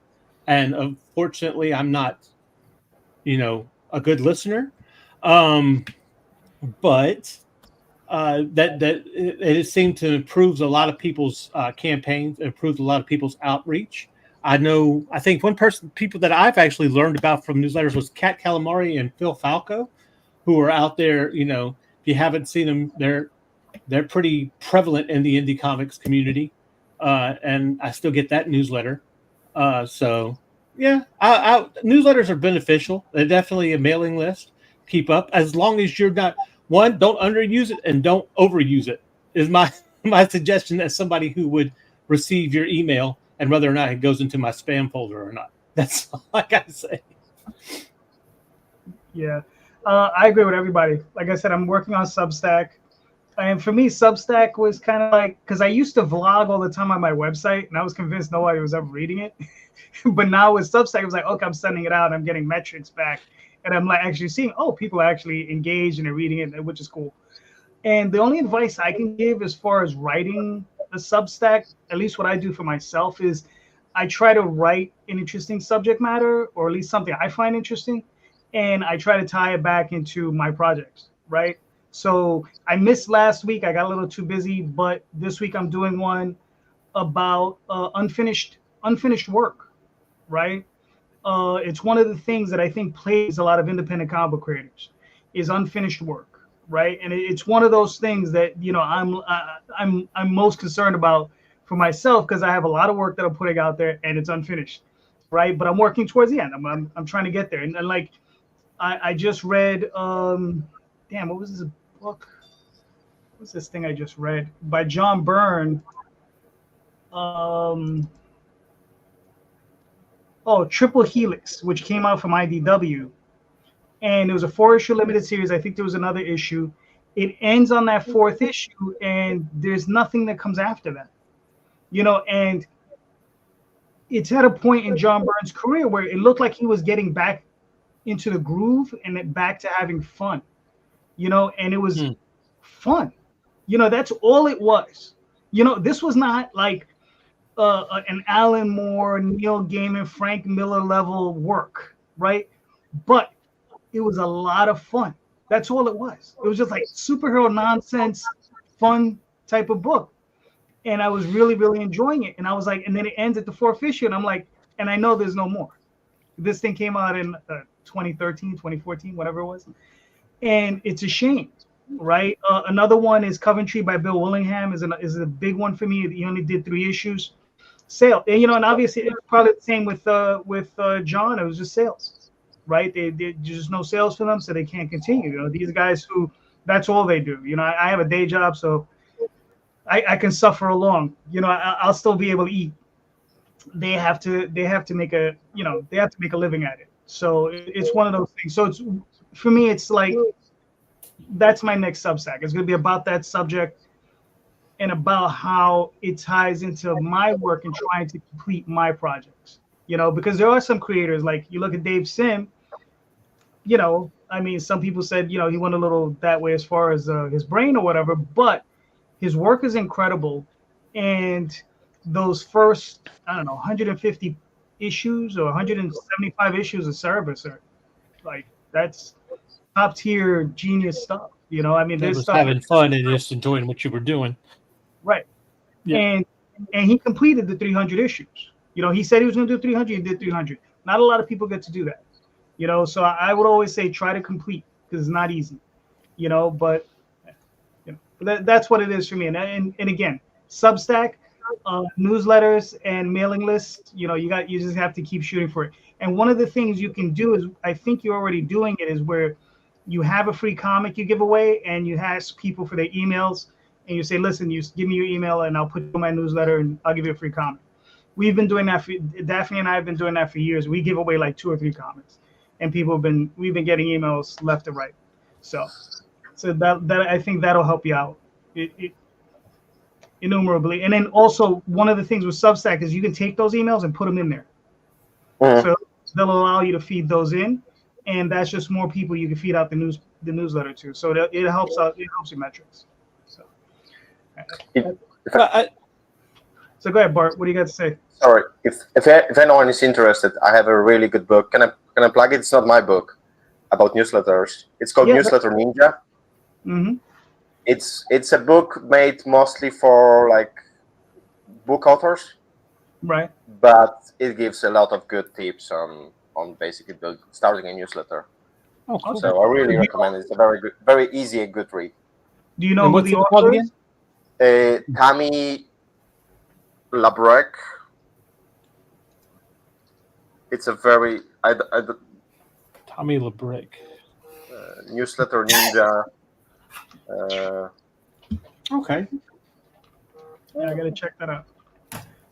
B: And unfortunately, I'm not, a good listener. But that it seemed to improve a lot of people's campaigns, improved a lot of people's outreach. I think people that I've actually learned about from newsletters was Kat Calamari and Phil Falco, who are out there. If you haven't seen them, they're pretty prevalent in the indie comics community, and I still get that newsletter. So yeah, newsletters are beneficial. They're definitely a mailing list. Keep up, as long as you're not, don't underuse it and don't overuse it, is my suggestion as somebody who would receive your email, and whether or not it goes into my spam folder or not. That's all I gotta say.
A: Yeah, I agree with everybody. Like I said, I'm working on Substack. And for me, Substack was kind of like, because I used to vlog all the time on my website, and I was convinced nobody was ever reading it. But now with Substack, it was like, okay, I'm sending it out, and I'm getting metrics back. And I'm like actually seeing, people are actually engaged and they're reading it, which is cool. And the only advice I can give as far as writing the Substack, at least what I do for myself, is I try to write an interesting subject matter, or at least something I find interesting, and I try to tie it back into my projects, right? So I missed last week. I got a little too busy, but this week I'm doing one about unfinished work, right? It's one of the things that I think plagues a lot of independent comic book creators is unfinished work, right? And it's one of those things that I'm most concerned about for myself, because I have a lot of work that I'm putting out there and it's unfinished, right? But I'm working towards the end. I'm trying to get there. And like I just read, what was this book? What's this thing I just read by John Byrne? Triple Helix, which came out from IDW, and it was a 4-issue limited series. I think there was another issue, it ends on that 4th issue, and there's nothing that comes after that. You know, and it's at a point in John Byrne's career where it looked like he was getting back into the groove and back to having fun, you know, and it was fun. You know, that's all it was. You know, this was not like an Alan Moore, Neil Gaiman, Frank Miller level work, right? But it was a lot of fun. That's all it was. It was just like superhero nonsense, fun type of book. And I was really, really enjoying it. And I was like, and then it ends at the 4th issue. And I'm like, and I know there's no more. This thing came out in 2013, 2014, whatever it was. And it's a shame, right? Another one is Coventry by Bill Willingham is a big one for me. He only did 3 issues. Sale, and, you know, and obviously it's probably the same with John. It was just sales, right? There's just no sales for them, so they can't continue. You know, these guys who that's all they do. You know, I have a day job, so I can suffer along. You know, I'll still be able to eat. They have to make a living at it. So it's one of those things. So it's for me, it's like that's my next Substack. It's going to be about that subject and about how it ties into my work and trying to complete my projects. You know, because there are some creators, like you look at Dave Sim, you know, I mean, some people said, you know, he went a little that way as far as his brain or whatever, but his work is incredible. And those first, I don't know, 150 issues or 175 issues of Cerebus are like, that's top tier genius stuff. You know, I mean, there's stuff
B: having fun and just enjoying what you were doing.
A: Right. Yeah. And he completed the 300 issues. You know, he said he was going to do 300. He did 300. Not a lot of people get to do that. You know, so I would always say try to complete because it's not easy. You know, but you know, that's what it is for me. And again, Substack, newsletters, and mailing lists. You know, you just have to keep shooting for it. And one of the things you can do is, I think you're already doing it, is where you have a free comic you give away, and you ask people for their emails, and you say, listen, you give me your email, and I'll put it in my newsletter, and I'll give you a free comic. We've been doing that Daphne and I have been doing that for years. We give away like 2 or 3 comics, and we've been getting emails left and right. So that I think that'll help you out. Innumerably. And then also one of the things with Substack is you can take those emails and put them in there. So they'll allow you to feed those in, and that's just more people you can feed out the newsletter to. So it helps out. It helps your metrics. So. So go ahead, Bart. What do you got to say?
C: Sorry, if anyone is interested, I have a really good book. Can I plug it? It's not my book about newsletters. It's called Newsletter Ninja.
A: Mm-hmm.
C: It's a book made mostly for like book authors,
A: right?
C: But it gives a lot of good tips on basically starting a newsletter.
B: Oh, cool.
C: So I really recommend it. It's a very good, very easy and good read.
A: Do you know who the author is?
C: Tammy Labrec. It's a very
B: Tommy Labrec.
C: Newsletter Ninja.
B: Okay.
A: Yeah, I gotta check that out.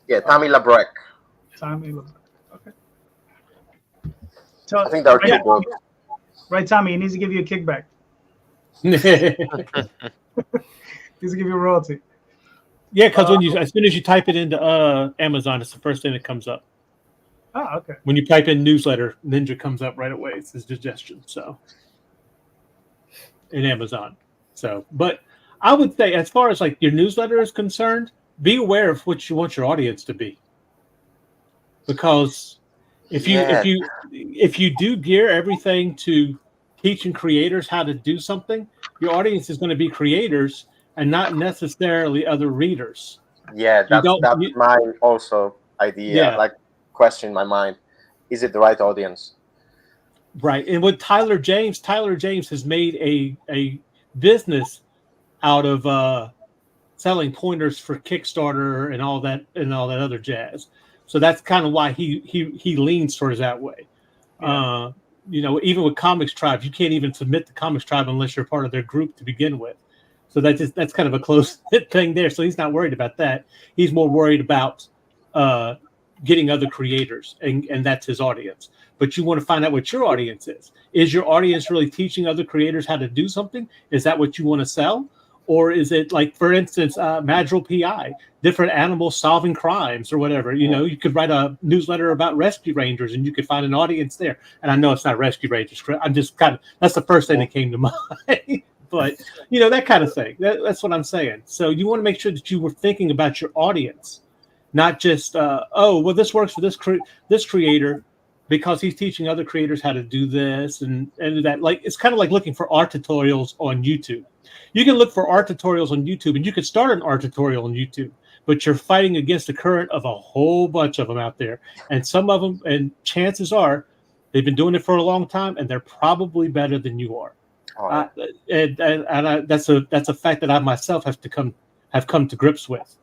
C: Yeah, Tammy Labrec.
A: Tommy Labrec. Okay.
C: I think they're two books.
A: Right, Tommy. He needs to give you a kickback. He needs to give you a royalty.
B: Yeah, because as soon as you type it into Amazon, it's the first thing that comes up.
A: Oh, okay.
B: When you type in newsletter, Ninja comes up right away. It's his suggestion. So in Amazon. So, but I would say, as far as like your newsletter is concerned, be aware of what you want your audience to be. Because if you do gear everything to teaching creators how to do something, your audience is going to be creators and not necessarily other readers.
C: Yeah, that's my also idea.
B: Yeah.
C: Like question in my mind: is it the right audience?
B: Right. And with Tyler James has made a business out of selling pointers for Kickstarter and all that other jazz. So that's kind of why he leans towards that way. Yeah. You know, even with Comics Tribe, you can't even submit to Comics Tribe unless you're part of their group to begin with. So that's kind of a close thing there. So he's not worried about that. He's more worried about getting other creators, and that's his audience. But you want to find out what your audience is. Is your audience really teaching other creators how to do something? Is that what you want to sell? Or is it like, for instance, Madrigal PI, different animals solving crimes or whatever? You know, you could write a newsletter about rescue rangers and you could find an audience there. And I know it's not rescue rangers. I'm just that's the first thing that came to mind. But, you know, that kind of thing. That's what I'm saying. So you want to make sure that you were thinking about your audience, not just, oh, well, this works for this creator because he's teaching other creators how to do this and that. Like, it's kind of like looking for art tutorials on YouTube. You can look for art tutorials on YouTube, and you could start an art tutorial on YouTube, but you're fighting against the current of a whole bunch of them out there. And some of them, and chances are, they've been doing it for a long time, and they're probably better than you are. That's a fact that I myself have come to grips with,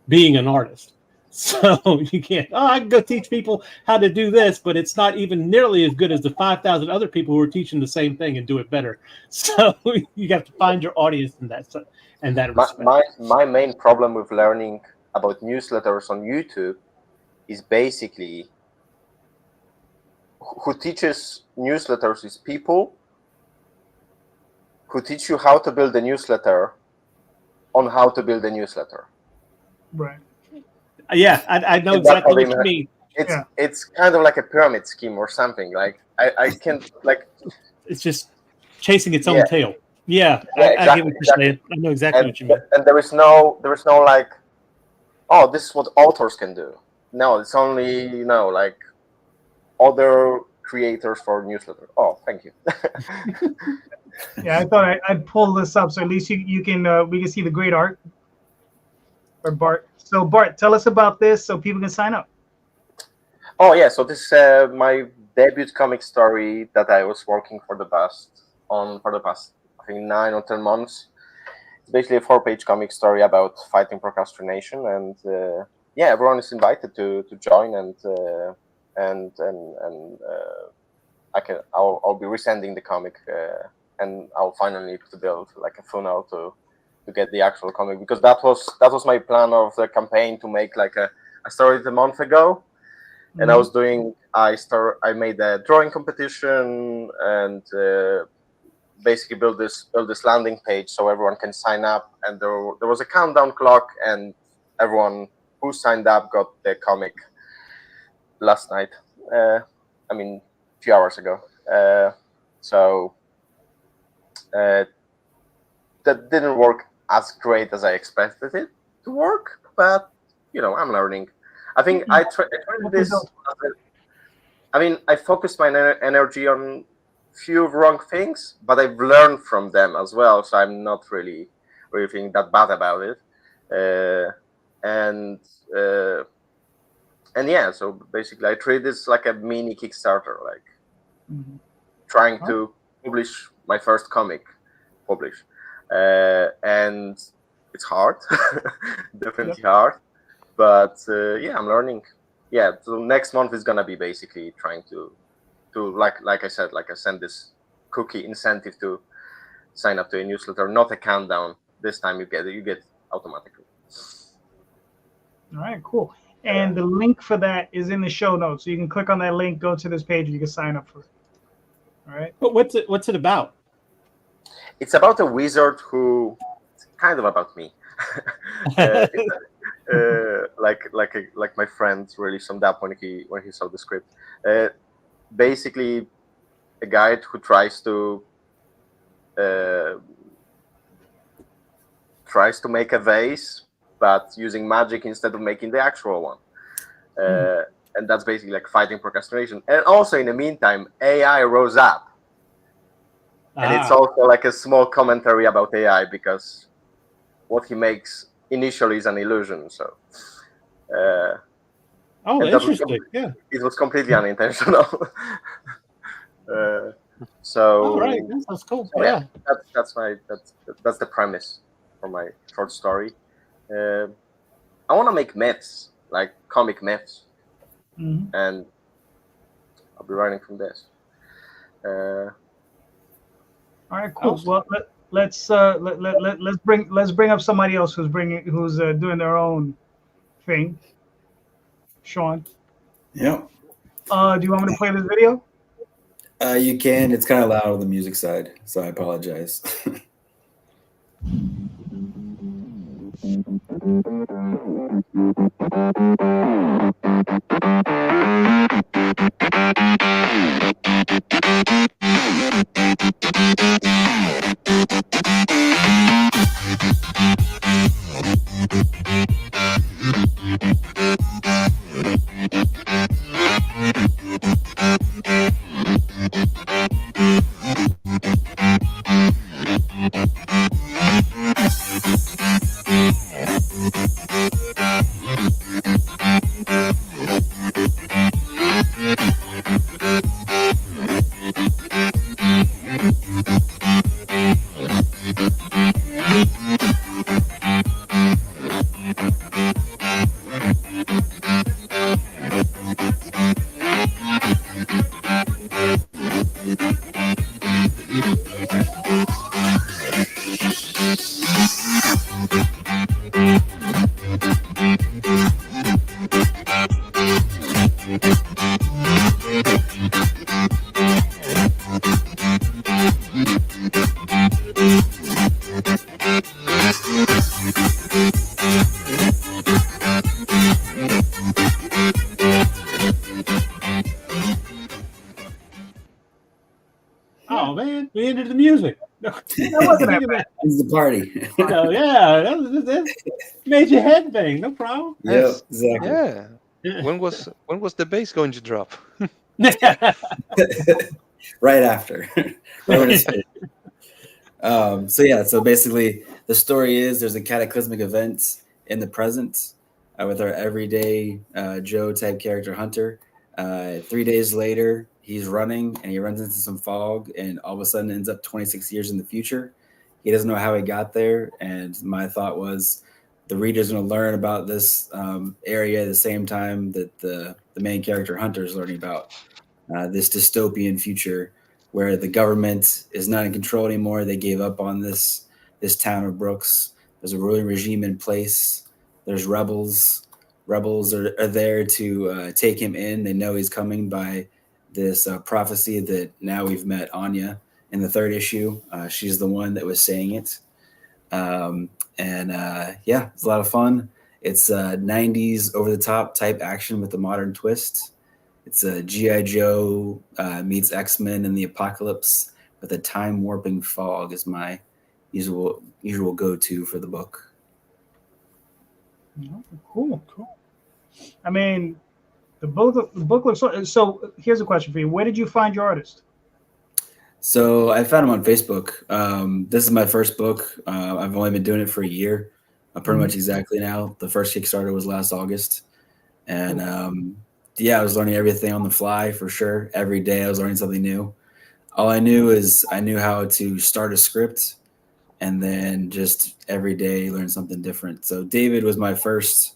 B: being an artist. So you can't, I can go teach people how to do this, but it's not even nearly as good as the 5,000 other people who are teaching the same thing and do it better. So you have to find your audience in that respect.
C: My main problem with learning about newsletters on YouTube is basically who teaches newsletters is people who teach you how to build a newsletter on how to build a newsletter.
A: Right.
B: Yeah, I know exactly what you mean.
C: It's kind of like a pyramid scheme or something. Like I can't like.
B: It's just chasing its own tail. Yeah,
C: exactly,
B: I get what you're saying. I know exactly what you mean.
C: And there is no like, oh, this is what authors can do. No, it's only like other creators for newsletter. Oh, thank you.
A: Yeah, I thought I'd pull this up so at least you can we can see the great art. Or Bart. So Bart, tell us about this so people can sign up.
C: Oh yeah, so this is my debut comic story that I was working for the past I think 9 or 10 months. It's basically a 4-page comic story about fighting procrastination, and everyone is invited to join, and I'll be resending the comic, and I'll finally need to build like a funnel to get the actual comic, because that was my plan of the campaign, to make like I started a month ago, and I made a drawing competition and basically build this landing page so everyone can sign up, and there was a countdown clock, and everyone who signed up got the comic last night. A few hours ago. So that didn't work as great as I expected it to work, but I'm learning. I think I tried this. I focused my energy on few wrong things, but I've learned from them as well, so I'm not really feeling that bad about it. So basically I treat this like a mini Kickstarter, like trying to publish my first comic, and it's hard, definitely hard, but I'm learning. So next month is gonna be basically trying to like I said, like I send this cookie incentive to sign up to a newsletter, not a countdown. This time you get automatically.
A: All right, cool. And the link for that is in the show notes, so you can click on that link, go to this page, and you can sign up for it. All right.
B: But what's it about?
C: It's about a wizard who, it's kind of about me. Like my friend really summed up when he saw the script. Basically, a guy who tries to make a vase, but using magic instead of making the actual one. And that's basically like fighting procrastination. And also, in the meantime, AI rose up. And it's also like a small commentary about AI, because what he makes initially is an illusion. So,
B: interesting.
C: It was completely unintentional.
B: All right, that's cool.
C: So that's the premise for my short story. I want to make myths, like comic myths, and I'll be writing from this.
A: All right, cool. Well, let's bring up somebody else who's doing their own thing. Sean.
D: Yep.
A: Do you want me to play this video?
D: You can. It's kind of loud on the music side, so I apologize.
B: Oh man, we ended the music.
A: That wasn't that bad.
D: It's the party.
B: Oh yeah, that made your head bang. No problem.
D: Yep,
F: Yes.
D: exactly.
F: Yeah. When was the bass going to drop?
D: Right after. Right when it's so basically the story is there's a cataclysmic event in the present with our everyday Joe type character Hunter. 3 days later, he's running and he runs into some fog and all of a sudden ends up 26 years in the future. He doesn't know how he got there. And my thought was the reader's going to learn about this area at the same time that the main character Hunter is learning about this dystopian future where the government is not in control anymore. They gave up on this town of Brooks. There's a ruling regime in place. There's rebels. Rebels are there to take him in. They know he's coming by this prophecy that now we've met Anya in the third issue. She's the one that was saying it. It's a lot of fun. It's 90s over-the-top type action with a modern twist. It's a G.I. Joe meets X-Men in the apocalypse with a time-warping fog is my usual go-to for the book.
A: Cool. I mean, the book looks so. Here's a question for you: where did you find your artist?
D: So I found him on Facebook. This is my first book. I've only been doing it for a year, pretty much exactly now. The first Kickstarter was last August, and I was learning everything on the fly for sure. Every day I was learning something new. All I knew is I knew how to start a script, and then just every day learn something different. So David was my first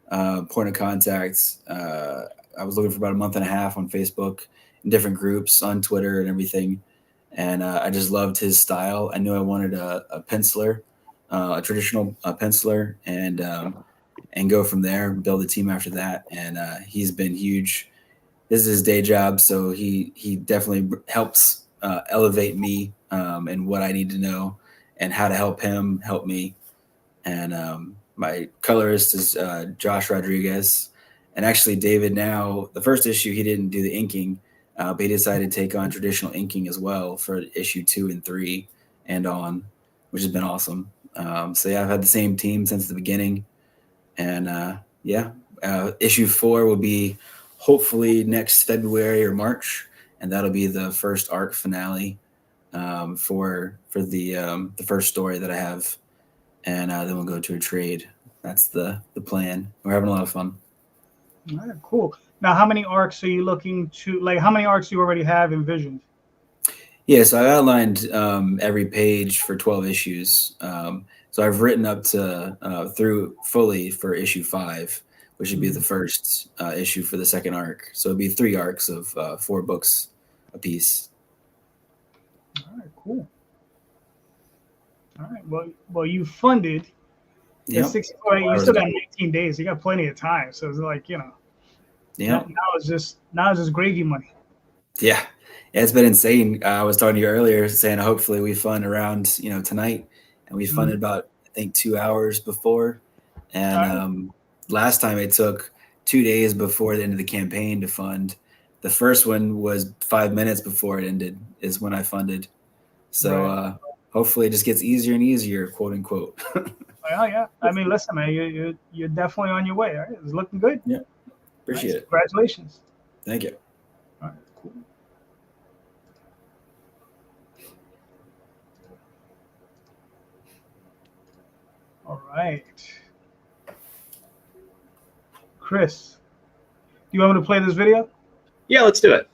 D: point of contact. I was looking for about a month and a half on Facebook, in different groups, on Twitter and everything. And I just loved his style. I knew I wanted a penciler, a traditional penciler, and go from there, build a team after that. And he's been huge. This is his day job, so he definitely helps elevate me and what I need to know and how to help him help me. And my colorist is Josh Rodriguez. And actually, David now, the first issue, he didn't do the inking, but he decided to take on traditional inking as well for issue 2 and 3 and on, which has been awesome. I've had the same team since the beginning. And issue 4 will be hopefully next February or March. And that'll be the first arc finale for the first story that I have. And then we'll go to a trade. That's the plan. We're having a lot of fun.
A: All right, cool. Now, how many arcs are you looking to, how many arcs do you already have envisioned?
D: Yeah, so I've outlined every page for 12 issues. So I've written up to through fully for issue 5, which would be the first issue for the second arc. So it'd be 3 arcs of 4 books a piece.
A: All right, cool. All right, well, you funded.
D: Yep.
A: 64. You still got 19 days. You got plenty of time. So it's like,
D: Yeah.
A: Now it's just gravy money.
D: Yeah. It's been insane. I was talking to you earlier saying hopefully we fund around, tonight, and we funded about, I think, 2 hours before. And last time it took 2 days before the end of the campaign to fund. The first one was 5 minutes before it ended is when I funded. So hopefully it just gets easier and easier, quote unquote.
A: Well, yeah. I mean, listen, man, you're definitely on your way. Right? It's looking good.
D: Yeah. Appreciate it.
A: Congratulations.
D: Thank you.
A: All right, cool. All right. Chris, do you want me to play this video?
E: Yeah, let's do it.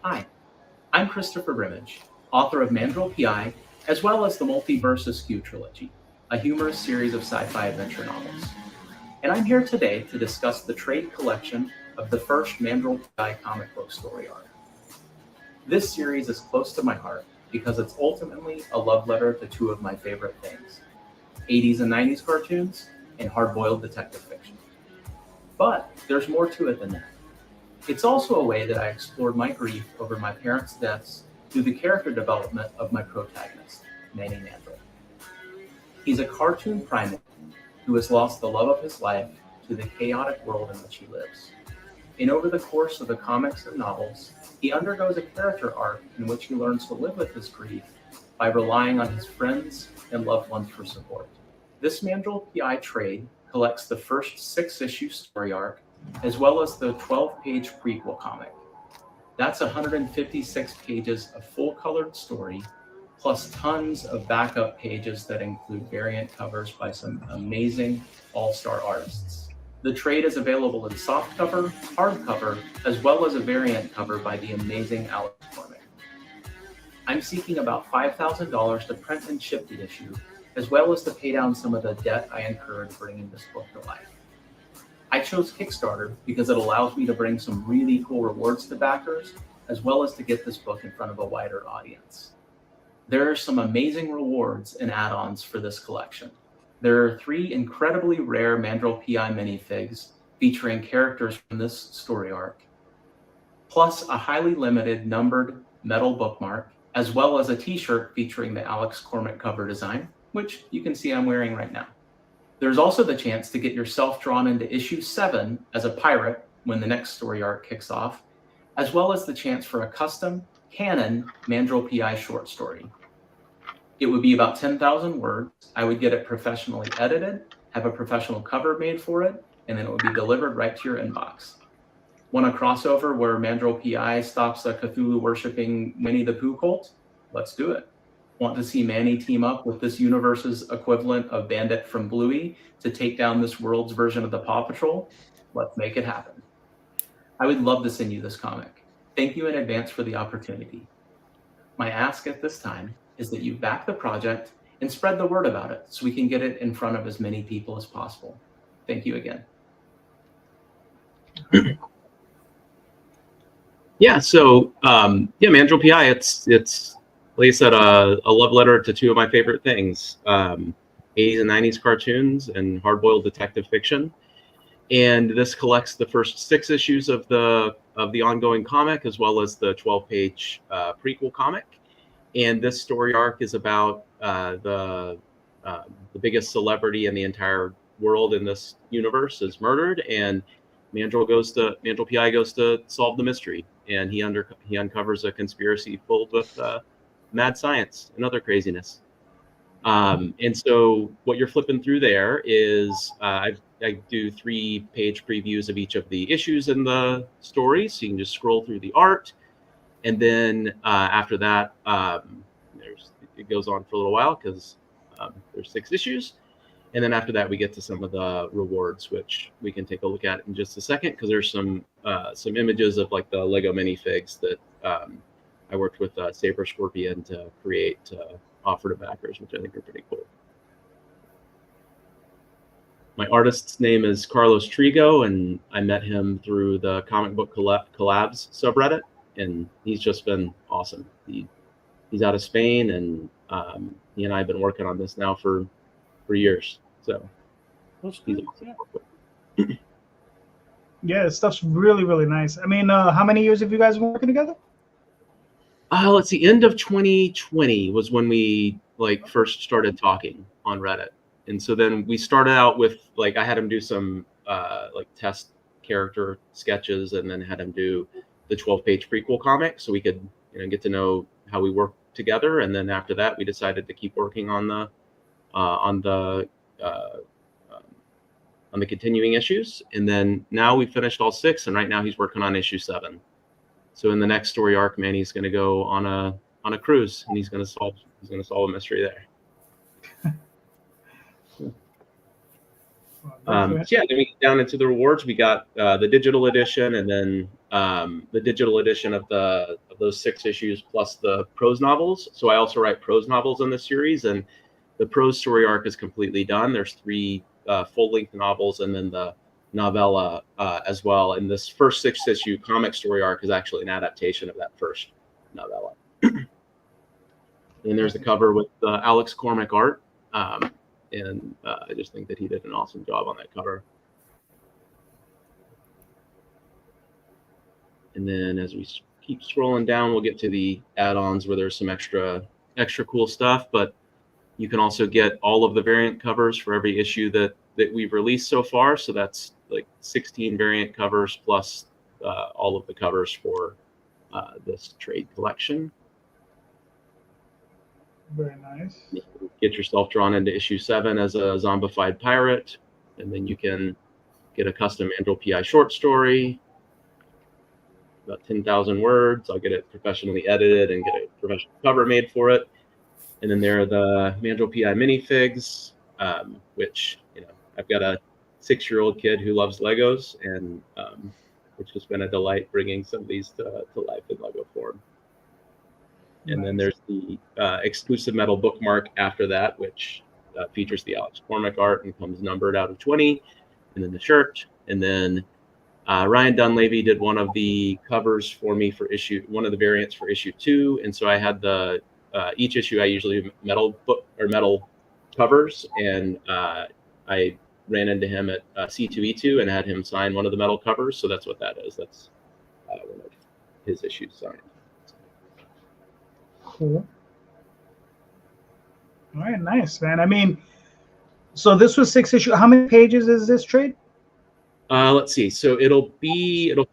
G: Hi, I'm Christopher Brimmage, author of Mandrill PI, as well as the Multiverse Askew trilogy, a humorous series of sci-fi adventure novels. And I'm here today to discuss the trade collection of the first Mandrill PI comic book story arc. This series is close to my heart because it's ultimately a love letter to two of my favorite things, 80s and 90s cartoons and hard-boiled detective fiction. But there's more to it than that. It's also a way that I explored my grief over my parents' deaths through the character development of my protagonist, Manny Mandrill. He's a cartoon primate who has lost the love of his life to the chaotic world in which he lives. And over the course of the comics and novels, he undergoes a character arc in which he learns to live with his grief by relying on his friends and loved ones for support. This Mandrill PI trade collects the first 6-issue story arc as well as the 12-page prequel comic. That's 156 pages of full-colored story, plus tons of backup pages that include variant covers by some amazing all-star artists. The trade is available in softcover, hardcover, as well as a variant cover by the amazing Alex Cormick. I'm seeking about $5,000 to print and ship the issue, as well as to pay down some of the debt I incurred bringing this book to life. I chose Kickstarter because it allows me to bring some really cool rewards to backers, as well as to get this book in front of a wider audience. There are some amazing rewards and add-ons for this collection. There are 3 incredibly rare Mandrill PI minifigs featuring characters from this story arc, plus a highly limited numbered metal bookmark, as well as a t-shirt featuring the Alex Cormick cover design, which you can see I'm wearing right now. There's also the chance to get yourself drawn into issue 7 as a pirate when the next story arc kicks off, as well as the chance for a custom canon Mandrill PI short story. It would be about 10,000 words. I would get it professionally edited, have a professional cover made for it, and then it would be delivered right to your inbox. Want a crossover where Mandrill PI stops a Cthulhu-worshipping Winnie the Pooh cult? Let's do it. Want to see Manny team up with this universe's equivalent of Bandit from Bluey to take down this world's version of the Paw Patrol? Let's make it happen. I would love to send you this comic. Thank you in advance for the opportunity. My ask at this time is that you back the project and spread the word about it so we can get it in front of as many people as possible. Thank you again.
E: Yeah, so Mandrill PI, it's like I said, a love letter to two of my favorite things, 80s and 90s cartoons and hard-boiled detective fiction. And this collects the first 6 issues of the ongoing comic, as well as the 12-page prequel comic. And this story arc is about the biggest celebrity in the entire world in this universe is murdered, and Mandrill PI goes to solve the mystery, and he uncovers a conspiracy filled with mad science and other craziness. And so what you're flipping through there is I do 3-page previews of each of the issues in the story, so you can just scroll through the art, and then after that, it goes on for a little while because there's 6 issues. And then after that, we get to some of the rewards, which we can take a look at in just a second, because there's some images of like the Lego minifigs that I worked with Saber Scorpion to create to offer to backers, which I think are pretty cool. My artist's name is Carlos Trigo, and I met him through the Comic Book Collabs subreddit, and he's just been awesome. He's out of Spain, and he and I have been working on this now for years. So
A: yeah, this stuff's really, really nice. I mean, how many years have you guys been working together?
E: Let's see, end of 2020 was when we first started talking on Reddit. And so then we started out with I had him do some test character sketches, and then had him do the 12-page prequel comic so we could get to know how we work together. And then after that, we decided to keep working on the continuing issues. And then now we finished all 6, and right now he's working on issue 7. So in the next story arc, man, he's going to go on a cruise, and he's going to solve a mystery there. Then we get down into the rewards. We got the digital edition, and then the digital edition of those 6 issues plus the prose novels. So I also write prose novels in the series, and the prose story arc is completely done. There's 3 full-length novels, and then the novella as well. And this first 6-issue comic story arc is actually an adaptation of that first novella. And there's the cover with Alex Cormack art. And I just think that he did an awesome job on that cover. And then as we keep scrolling down, we'll get to the add-ons where there's some extra cool stuff. But you can also get all of the variant covers for every issue that we've released so far. So that's 16 variant covers plus all of the covers for this trade collection.
A: Very nice.
E: Get yourself drawn into issue 7 as a zombified pirate, and then you can get a custom Mandrill PI short story, about 10,000 words. I'll get it professionally edited and get a professional cover made for it. And then there are the Mandrill PI minifigs, which I've got a 6-year-old kid who loves Legos, and it's just been a delight bringing some of these to life in Lego form. And then there's the exclusive metal bookmark after that, which features the Alex Cormack art and comes numbered out of 20. And then the shirt. And then Ryan Dunleavy did one of the covers for me for one of the variants for issue 2. And so I had each issue I usually do metal covers. And I ran into him at C2E2 and had him sign one of the metal covers. So that's what that is. That's one of his issues signed.
A: Cool. All right, nice, man. I mean, so this was 6 issues. How many pages is this trade?
E: Let's see. So it'll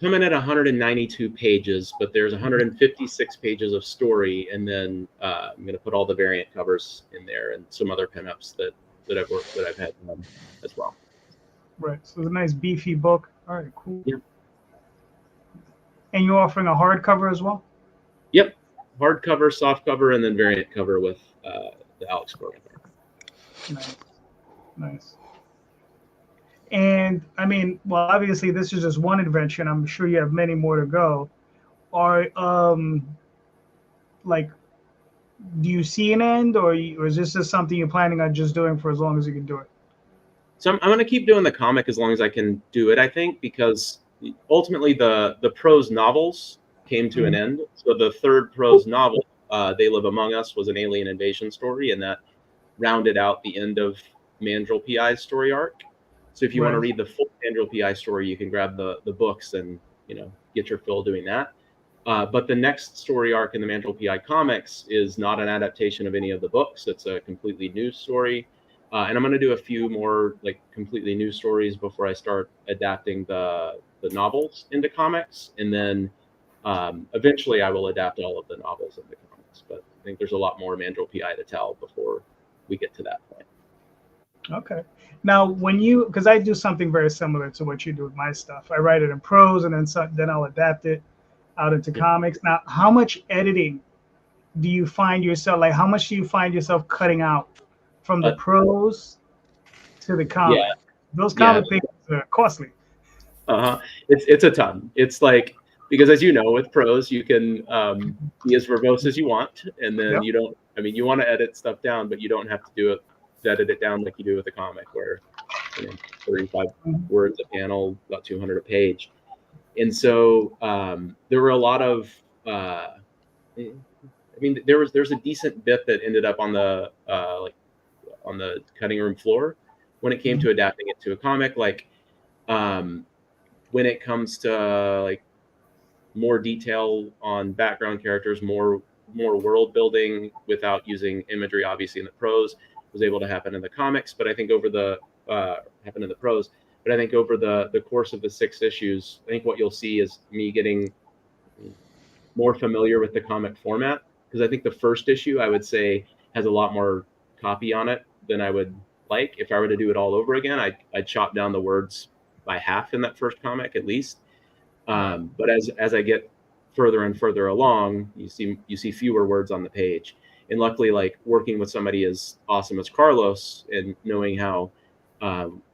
E: come in at 192 pages, but there's 156 pages of story, and then I'm going to put all the variant covers in there and some other pinups that I've had as well.
A: Right. So it's a nice beefy book. All right, cool.
E: Yeah.
A: And you're offering a hardcover as well?
E: Yep. Hardcover, soft cover, and then variant cover with the Alex Cormack.
A: Nice. And I mean, well, obviously this is just one adventure, and I'm sure you have many more to go. Do you see an end, or is this just something you're planning on just doing for as long as you can do it?
E: So I'm going to keep doing the comic as long as I can do it, I think, because ultimately the prose novels came to an end. So the third prose novel, They Live Among Us, was an alien invasion story, and that rounded out the end of Mandrill PI's story arc. So if you want to read the full Mandrill PI story, you can grab the books and get your fill doing that. But the next story arc in the Mandrill PI comics is not an adaptation of any of the books. It's a completely new story. And I'm going to do a few more like completely new stories before I start adapting the novels into comics. And then eventually I will adapt all of the novels into comics. But I think there's a lot more Mandrill PI to tell before we get to that point.
A: Okay. Now, because I do something very similar to what you do with my stuff. I write it in prose and then I'll adapt it out into comics. Now, how much editing do you find yourself, like how much do you find yourself cutting out from the prose to the comic?
E: Yeah.
A: Those comic things are costly.
E: It's a ton. It's like, because as you know, with prose, you can be as verbose as you want. And then you don't, I mean, you want to edit stuff down, but you don't have to edit it down like you do with a comic where, 35 words a panel, about 200 a page. And so there were a lot of, there's a decent bit that ended up on the on the cutting room floor when it came to adapting it to a comic. Like when it comes to like more detail on background characters, more world building without using imagery, obviously in the prose, was able to happen in the comics. But I think over the course of the 6 issues, I think what you'll see is me getting more familiar with the comic format, because I think the first issue, I would say, has a lot more copy on it than I would like. If I were to do it all over again, I'd chop down the words by half in that first comic at least. But as I get further and further along, you see fewer words on the page. And luckily, like working with somebody as awesome as Carlos and knowing how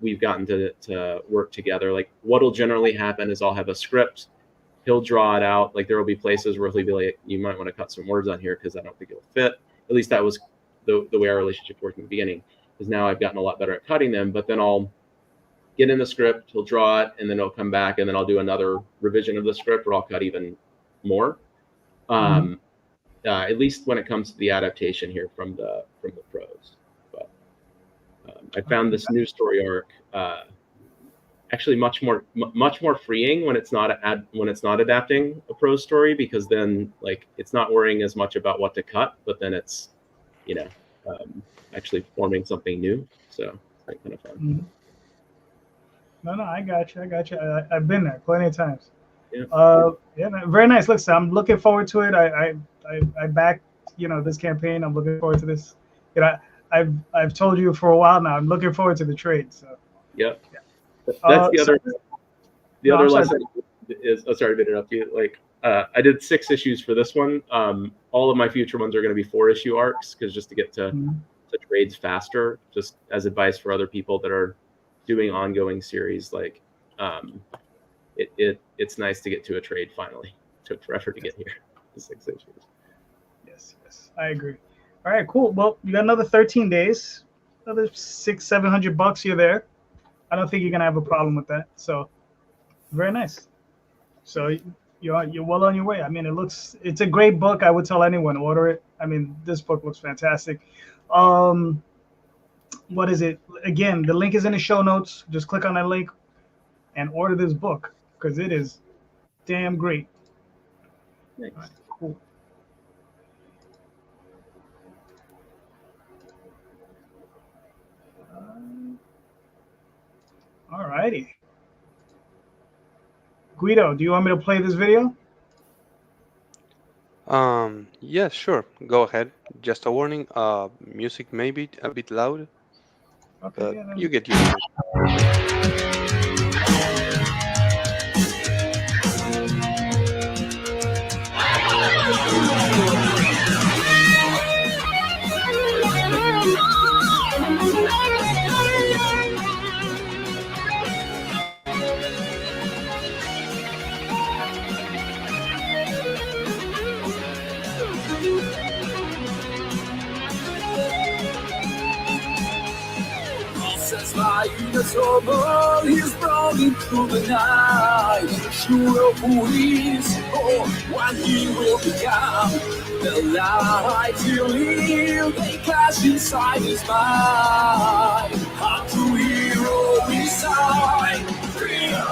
E: we've gotten to work together, like what'll generally happen is I'll have a script, he'll draw it out. Like there will be places where he'll be like, you might want to cut some words on here because I don't think it'll fit. At least that was the way our relationship worked in the beginning, because now I've gotten a lot better at cutting them. But then I'll get in the script, he'll draw it, and then it'll come back, and then I'll do another revision of the script where I'll cut even more. At least when it comes to the adaptation here from the prose. But I found this new story arc actually much more freeing when it's not adapting a prose story, because then like it's not worrying as much about what to cut, but then it's actually forming something new. So it's kind of fun.
A: No, I got you. I've been there plenty of times. Yeah, very nice. Look, so I'm looking forward to it. I backed, this campaign. I'm looking forward to this. I've told you for a while now. I'm looking forward to the trade. So.
E: Yeah. That's the other lesson is. Oh, sorry to interrupt you. Like, I did 6 issues for this one. All of my future ones are going to be 4-issue arcs, because just to get to trades faster, just as advice for other people that are doing ongoing series. Like, it's nice to get to a trade finally. It took forever to get here. 6 issues. Yes,
A: I agree. All right, cool. Well, you got another 13 days, another $600-700 you're there. I don't think you're gonna have a problem with that. So, very nice. So you're well on your way. I mean, it's a great book. I would tell anyone order it. I mean, this book looks fantastic. What is it? Again, the link is in the show notes. Just click on that link and order this book, because it is damn great.
E: Nice.
A: Right, cool. All righty. Guido, do you want me to play this video?
F: Yeah, sure. Go ahead. Just a warning. Music may be a bit loud.
A: Okay.
F: But you get used to it.
H: Like the summer is running through the night. Sure, police, what he will become. The light he'll live, they clash inside his mind. Up to hero inside. Fear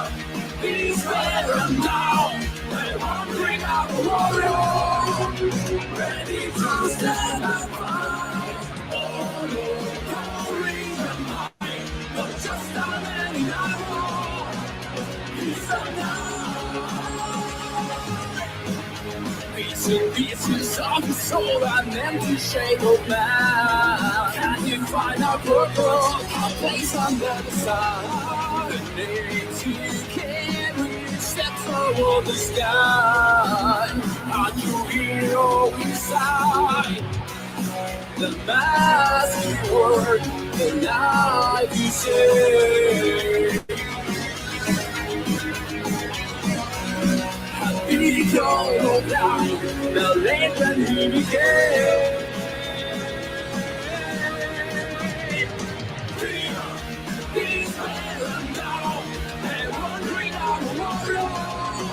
H: is better now. We're wandering out ready to stand and fight. Oh, Lord, glory and might, not just a man in armor. He's a pieces of his soul, an empty shape of man. Can you find a purpose, a place under the sun? The names you carry step toward the sky. Are you hero inside? The mask you work, the life you save. Be your life, the legend he became. Freedom, peace, and now, and wandering on the world,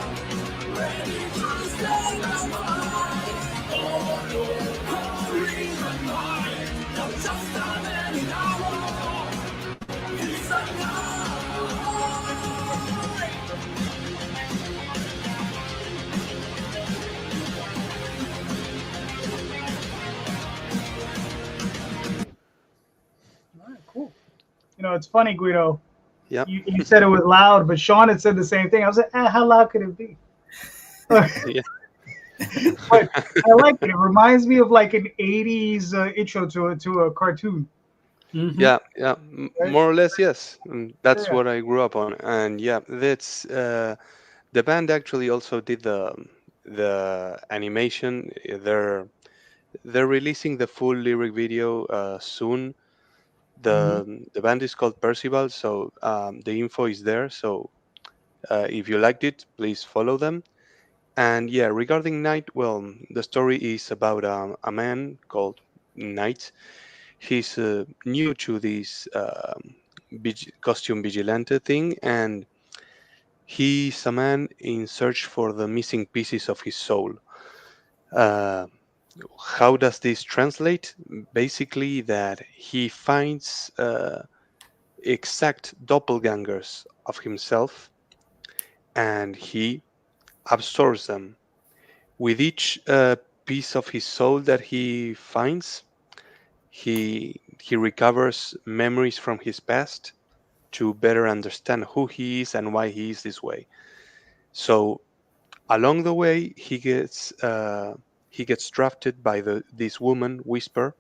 H: ready to stand and fight. Oh, Lord, glory and might, not just a man in armor. He's alive.
A: All right, cool. You know, it's funny, Guido.
F: Yeah.
A: You said it was loud, but Sean had said the same thing. I was like, how loud could it be?
F: Yeah.
A: But I like it. It reminds me of like an '80s intro to a cartoon.
B: Mhm.
F: Yeah,
A: Right?
F: more or less, yes. That's
A: Yeah.
F: what I grew up on, and yeah, that's the band actually also did the animation. They're releasing the full lyric video soon. The band is called Percival, so the info is there. So if you liked it, please follow them. And yeah, regarding Knight, well, the story is about a man called Knight. He's new to this costume vigilante thing, and he's a man in search for the missing pieces of his soul. Uh, how does this translate? Basically, that he finds exact doppelgangers of himself, and he absorbs them. With each piece of his soul that he finds, he recovers memories from his past to better understand who he is and why he is this way. So along the way, he gets drafted by this woman, Whisper.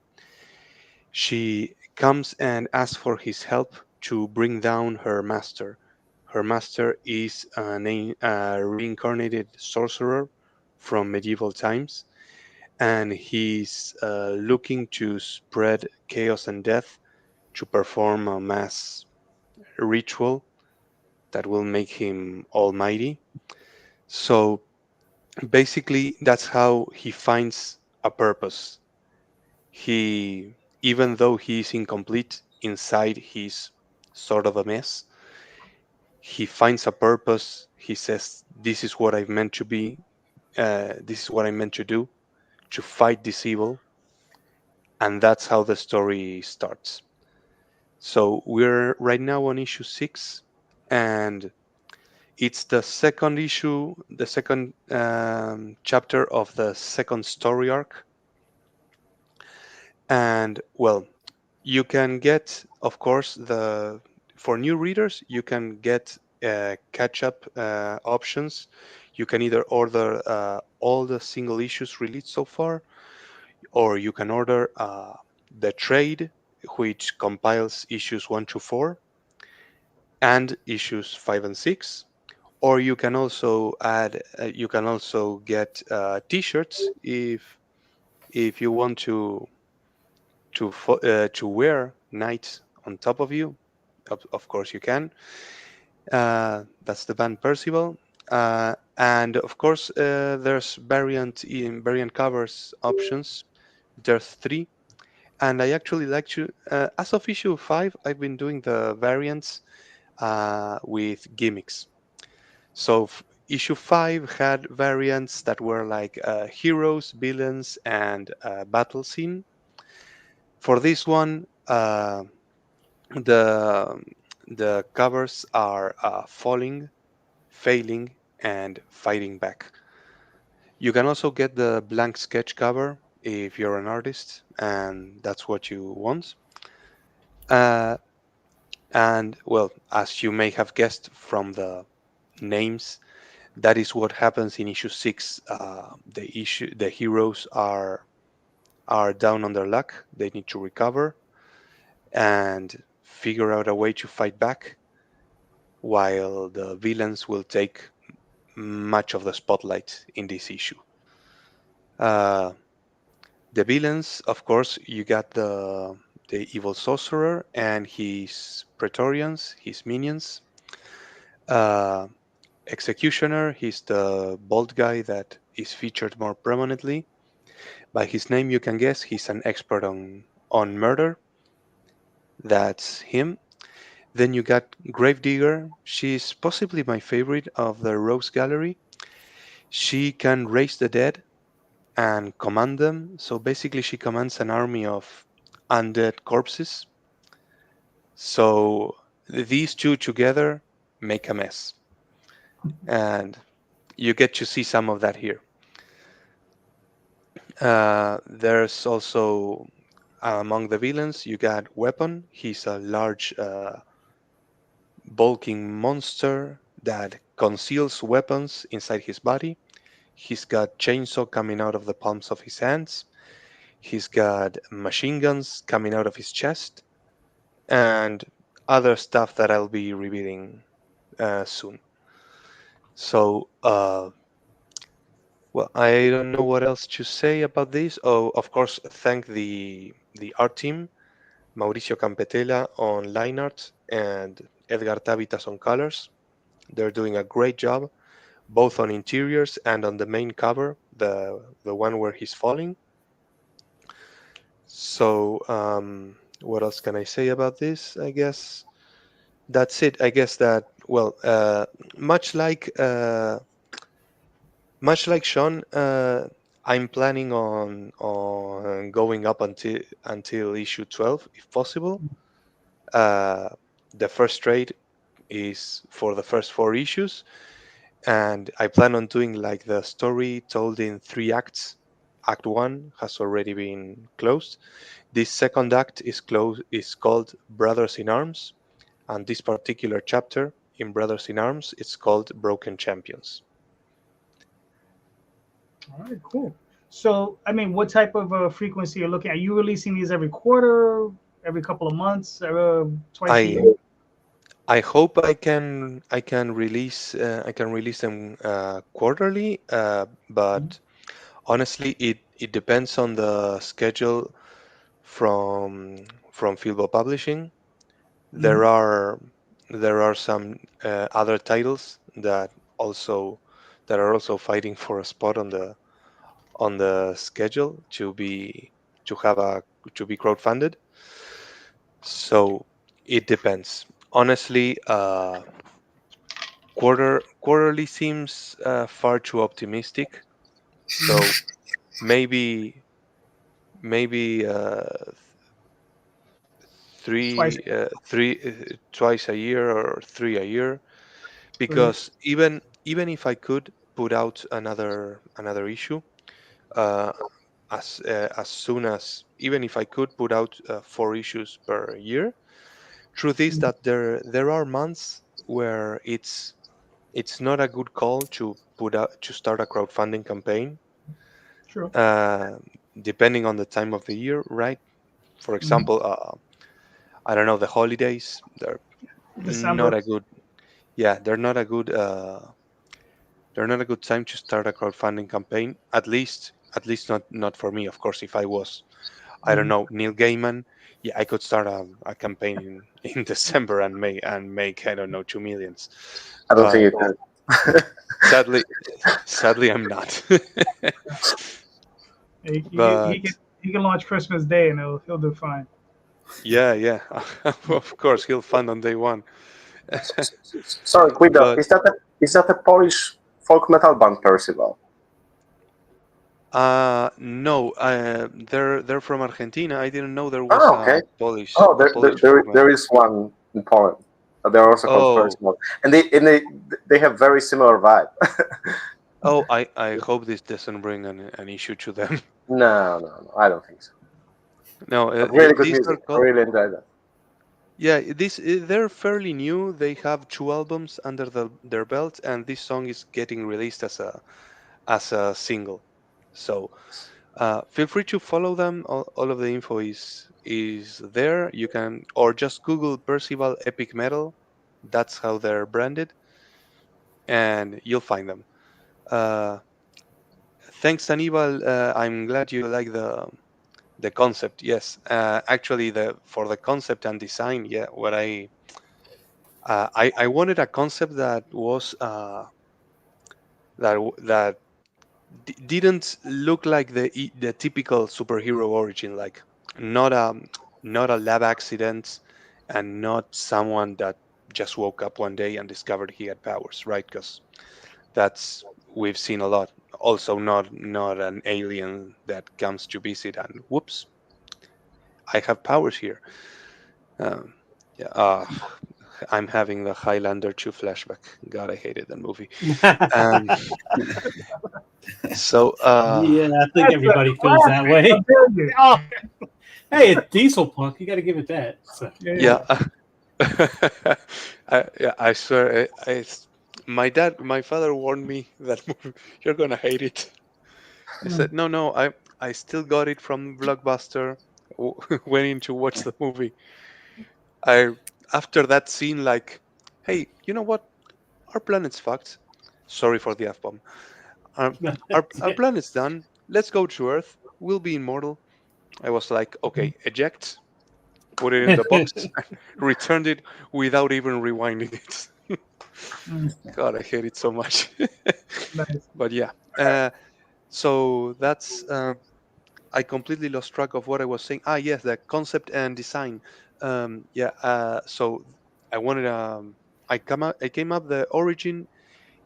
F: She comes and asks for his help to bring down her master. Her master is a reincarnated sorcerer from medieval times, and he's looking to spread chaos and death to perform a mass ritual that will make him almighty. So basically, that's how he finds a purpose. He, even though he is incomplete inside, he's sort of a mess. He finds a purpose. He says, "This is what I'm meant to be. This is what I'm meant to do, to fight this evil." And that's how the story starts. So we're right now on issue 6, and it's the second issue, the second chapter of the second story arc. And well, you can get, of course, for new readers, you can get catch up options. You can either order all the single issues released so far, or you can order the trade, which compiles issues 1 to 4 and issues 5 and 6. Or you can also get t-shirts if you want to wear Knight on top of you. Of course you can. That's the band Percival. And of course there's variant covers options. There's 3, and I actually like to as of issue 5 I've been doing the variants with gimmicks. So issue 5 had variants that were like heroes, villains, and battle scene. For this one, the the covers are falling, failing, and fighting back. You can also get the blank sketch cover if you're an artist and that's what you want. And well, as you may have guessed from the names, that is what happens in issue 6. The heroes are down on their luck. They need to recover and figure out a way to fight back, while the villains will take much of the spotlight in this issue. The villains, of course, you got the evil sorcerer and his Praetorians, his minions. Uh, Executioner, he's the bald guy that is featured more prominently. By his name, you can guess he's an expert on murder. That's him. Then you got Gravedigger. She's possibly my favorite of the Rogues Gallery. She can raise the dead and command them. So basically, she commands an army of undead corpses. So these two together make a mess. And you get to see some of that here. There's also, among the villains, you got Weapon. He's a large, bulking monster that conceals weapons inside his body. He's got chainsaw coming out of the palms of his hands. He's got machine guns coming out of his chest, and other stuff that I'll be revealing soon. So, well, I don't know what else to say about this. Oh, of course, thank the art team, Mauricio Campetella on line art and Edgar Tabitas on colors. They're doing a great job, both on interiors and on the main cover, the one where he's falling. So, what else can I say about this? I guess that's it. I guess that, well, much like Sean, I'm planning on going up until issue 12 if possible. The first trade is for the first 4 issues, and I plan on doing like the story told in 3 acts. Act 1 has already been closed. This second act is called Brothers in Arms, and this particular chapter in Brothers in Arms it's called Broken Champions.
A: All right, cool. So, I mean, what type of frequency you're looking at? Are you releasing these every quarter, every couple of months, twice a year?
F: I hope I can release them quarterly, but honestly, it depends on the schedule from Filbo Publishing. There are some other titles that are also fighting for a spot on the schedule to be crowdfunded. So it depends. Honestly, quarterly seems far too optimistic. So maybe twice a year or 3 a year, because even if I could put out another issue, as soon as, even if I could put out 4 issues per year, truth is that there are months where it's not a good call to start a crowdfunding campaign.
A: Sure.
F: Depending on the time of the year, right? For example, I don't know, the holidays, they're
A: December.
F: not a good, they're not a good time to start a crowdfunding campaign. At least not for me. Of course, if I was, I don't know, Neil Gaiman, I could start a campaign in December and make I don't know, 2 million.
C: I don't think you can.
F: Sadly, I'm not.
A: He can launch Christmas Day and he'll do fine.
F: Yeah. Of course, he'll fund on day one.
C: Sorry, Guido, is that a Polish folk metal band, Percival?
F: No, they're from Argentina. I didn't know there was a Polish.
C: There is one in Poland. They're also called Percival, and they have very similar vibe.
F: Oh, I hope this doesn't bring an issue to them.
C: No, I don't think so.
F: No,
C: But really good
F: these are
C: music. I really enjoyed that.
F: yeah. They're fairly new. They have 2 albums under their belt, and this song is getting released as a single. So feel free to follow them. All of the info is there. You can or just Google Percival Epic Metal. That's how they're branded, and you'll find them. Uh, Thanks, Anibal. I'm glad you like the concept. Yes, actually, the for the concept and design, yeah, what I wanted a concept that was that didn't look like the typical superhero origin, like not a not a lab accident, and not someone that just woke up one day and discovered he had powers, right? Because that's we've seen a lot. Also, not an alien that comes to visit and whoops, I have powers here. Um, yeah, I'm having the Highlander 2 flashback. God, I hated that movie. Um, so,
B: Yeah, I think
A: That's
B: everybody
A: a
B: feels that
A: classic.
B: way.
A: I'm telling you.
B: Oh, hey, it's Diesel Punk. You got to give it that. So.
F: yeah, yeah, I swear, my father warned me that movie, you're gonna hate it. I said, no, I still got it from Blockbuster. Went in to watch the movie. I After that scene, like, hey, you know what? Our planet's fucked. Sorry for the F bomb. Our planet's done. Let's go to Earth. We'll be immortal. I was like, okay, eject, put it in the box, returned it without even rewinding it. God, I hate it so much.
A: Nice.
F: But yeah, so that's I completely lost track of what I was saying. Yes, the concept and design. Yeah, so I wanted I came up the origin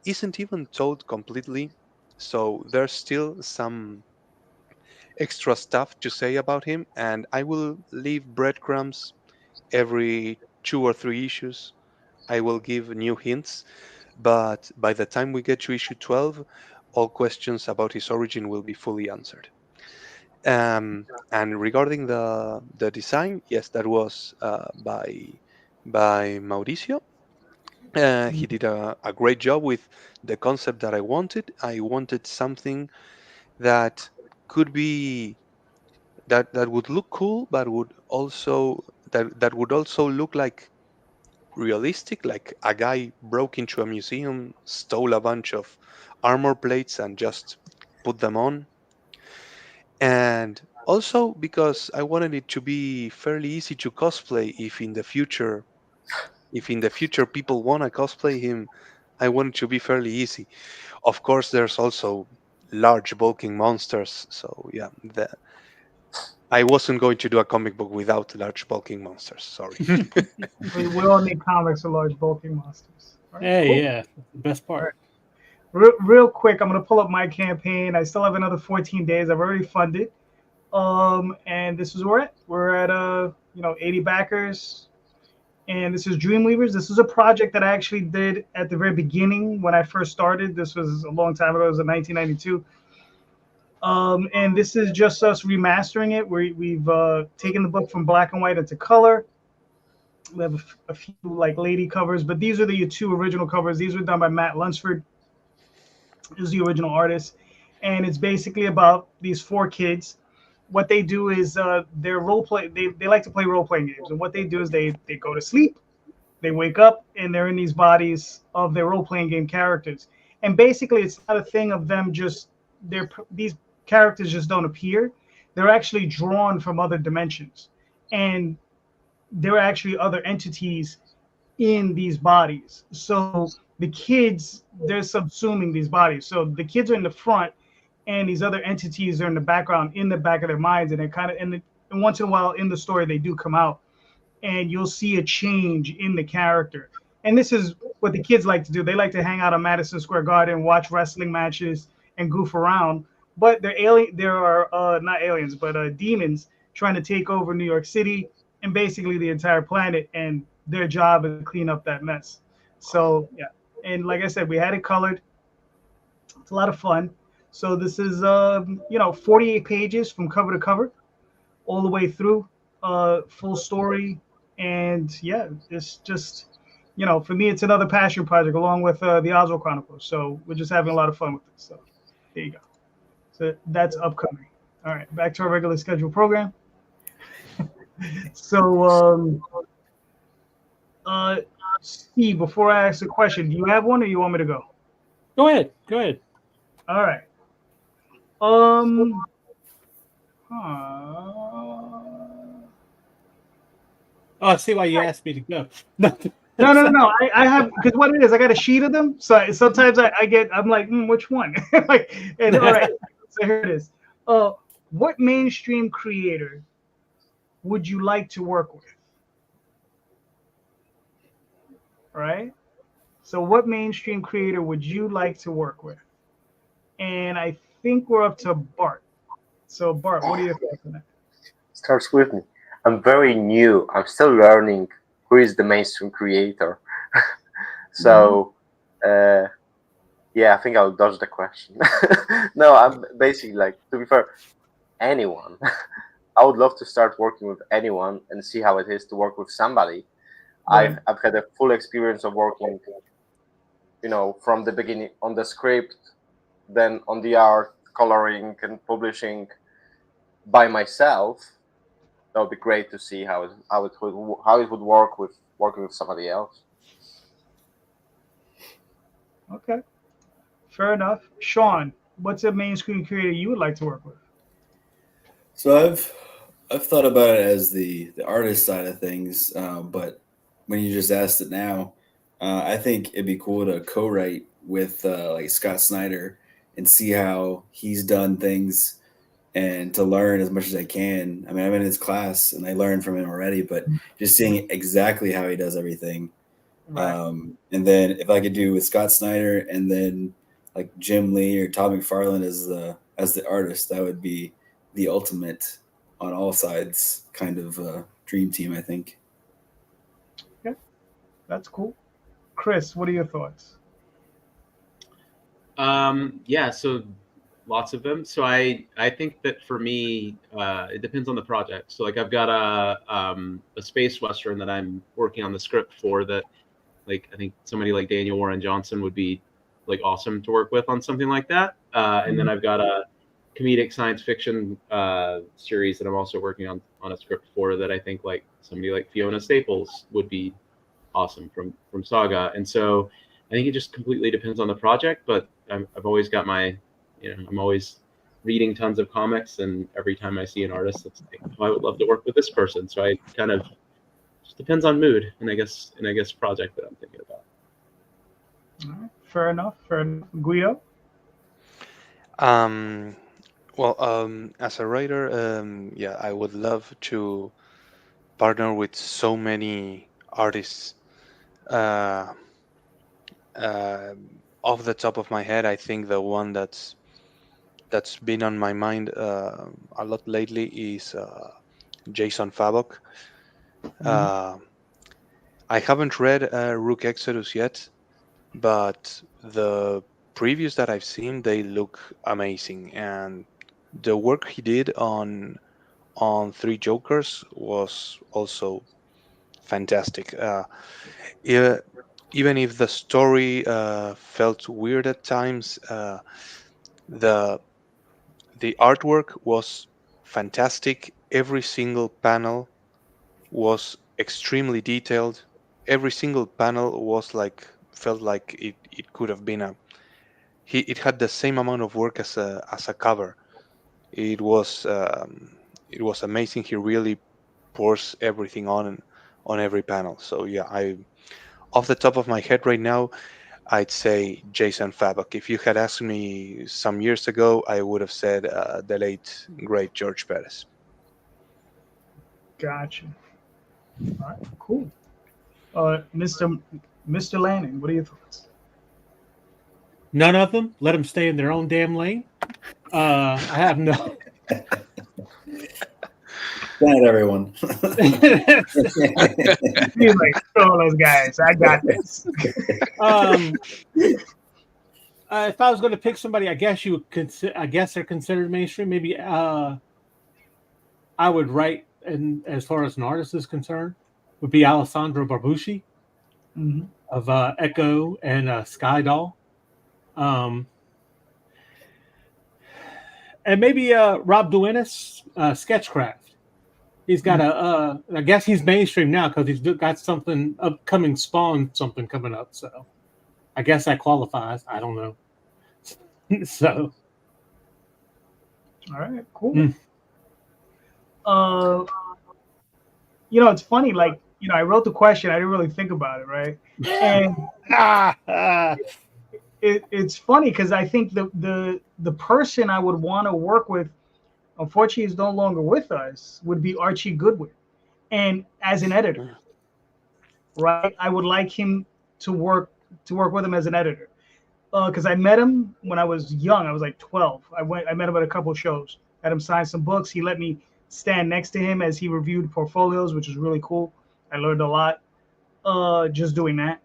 F: isn't even told completely, so there's still some extra stuff to say about him, and I will leave breadcrumbs every 2 or 3 issues. I will give new hints, but by the time we get to issue 12, all questions about his origin will be fully answered. And regarding the design, yes, that was by Mauricio. He did a great job with the concept that I wanted. I wanted something that could be that would look cool, but that would also look like realistic, like a guy broke into a museum, stole a bunch of armor plates, and just put them on. And also because I wanted it to be fairly easy to cosplay if in the future people want to cosplay him, I want it to be fairly easy. Of course, there's also large bulking monsters, so yeah, I wasn't going to do a comic book without large bulking monsters. Sorry.
A: We all need comics of large bulking monsters. All right,
B: Hey,
A: cool.
B: yeah, the best part.
A: All right. Real quick, I'm gonna pull up my campaign. I still have another 14 days. I've already funded. And this is where we're at. We're at 80 backers. And this is Dreamweavers. This is a project that I actually did at the very beginning when I first started. This was a long time ago. It was in 1992. And this is just us remastering it. We've taken the book from black and white into color. We have a few like lady covers, but these are the two original covers. These were done by Matt Lunsford, is the original artist, and it's basically about these 4 kids. What they do is they're role play. They like to play role playing games, and what they do is they go to sleep, they wake up, and they're in these bodies of their role playing game characters. And basically, it's not a thing of them just these characters just don't appear. They're actually drawn from other dimensions, and there are actually other entities in these bodies. So the kids, they're subsuming these bodies. So the kids are in the front, and these other entities are in the background, in the back of their minds, and they're kind of and once in a while in the story they do come out, and you'll see a change in the character. And this is what the kids like to do. They like to hang out on Madison Square Garden, watch wrestling matches, and goof around. But they're alien. There are not aliens, but demons trying to take over New York City and basically the entire planet. And their job is to clean up that mess. So yeah, and like I said, we had it colored. It's a lot of fun. So this is 48 pages from cover to cover, all the way through, full story, and yeah, it's just for me, it's another passion project along with the Oswald Chronicles. So we're just having a lot of fun with it. So there you go. So that's upcoming. All right, back to our regular scheduled program. So, Steve, before I ask a question, do you have one, or you want me to go?
B: Go ahead. Go ahead.
A: All right.
B: Oh, I see why you asked me to go.
A: No. I have, because what it is, I got a sheet of them. So sometimes I'm like, which one? Like, and all right. So here it is. What mainstream creator would you like to work with? All right. So what mainstream creator would you like to work with? And I think we're up to Bart. So Bart, what are your thoughts on that?
C: Starts with me. I'm very new. I'm still learning who is the mainstream creator. So, yeah, I think I'll dodge the question. No, I'm basically like, to be fair, anyone. I would love to start working with anyone and see how it is to work with somebody.
A: Right.
C: I've had a full experience of working, from the beginning on the script, then on the art, coloring, and publishing by myself. That would be great to see how it would work with working with somebody else.
A: Okay, fair enough. Sean, what's a mainstream creator you would like to work with?
D: So I've thought about it as the artist side of things, but when you just asked it now, I think it'd be cool to co-write with like Scott Snyder and see how he's done things, and to learn as much as I can. I mean, I'm in his class and I learned from him already, but just seeing exactly how he does everything.
A: Right.
D: And then if I could do with Scott Snyder and then like Jim Lee or Todd McFarlane as the artist, that would be the ultimate on all sides kind of dream team, I think.
A: Okay, that's cool. Chris, what are your thoughts?
E: Yeah, so lots of them. So I think that for me, it depends on the project. So like I've got a space western that I'm working on the script for that, like I think somebody like Daniel Warren Johnson would be like awesome to work with on something like that. And then I've got a comedic science fiction series that I'm also working on a script for that I think like somebody like Fiona Staples would be awesome from Saga. And so I think it just completely depends on the project, but I've always got my, I'm always reading tons of comics, and every time I see an artist, it's like, oh, I would love to work with this person. So I kind of just depends on mood and I guess project that I'm thinking about.
A: All right. Fair enough. Guido?
F: Well, as a writer, yeah, I would love to partner with so many artists. Off the top of my head, I think the one that's been on my mind a lot lately is Jason Fabok. I haven't read Rook Exodus yet, but the previews that I've seen, they look amazing, and the work he did on Three Jokers was also fantastic. Yeah, even if the story felt weird at times, the artwork was fantastic. Every single panel was extremely detailed. Every single panel was felt like it could have been it had the same amount of work as a cover. It was amazing. He really pours everything on every panel. So yeah, off the top of my head right now, I'd say Jason Fabok. If you had asked me some years ago, I would have said the late great George Perez.
A: Gotcha. All right, cool. Mr. Lanning, what are your thoughts?
B: None of them. Let them stay in their own damn lane. I have no.
D: Good night, everyone.
A: He's like, all those guys, I got this.
B: if I was going to pick somebody, I guess you would consider. I guess they're considered mainstream. Maybe I would write, and as far as an artist is concerned, would be Alessandro Barbucci of Echo and Sky Doll, and maybe Rob Duenas, Sketchcraft. He's got I guess he's mainstream now because he's got something upcoming, Spawn something coming up. So I guess that qualifies. I don't know. So,
A: all right, cool. It's funny. Like, I wrote the question. I didn't really think about it, right? And it's funny because I think the person I would want to work with, unfortunately, is no longer with us, would be Archie Goodwin, and as an editor, right? I would like him to work with him as an editor, because I met him when I was young. I was like 12. I met him at a couple of shows. Had him sign some books. He let me stand next to him as he reviewed portfolios, which was really cool. I learned a lot just doing that.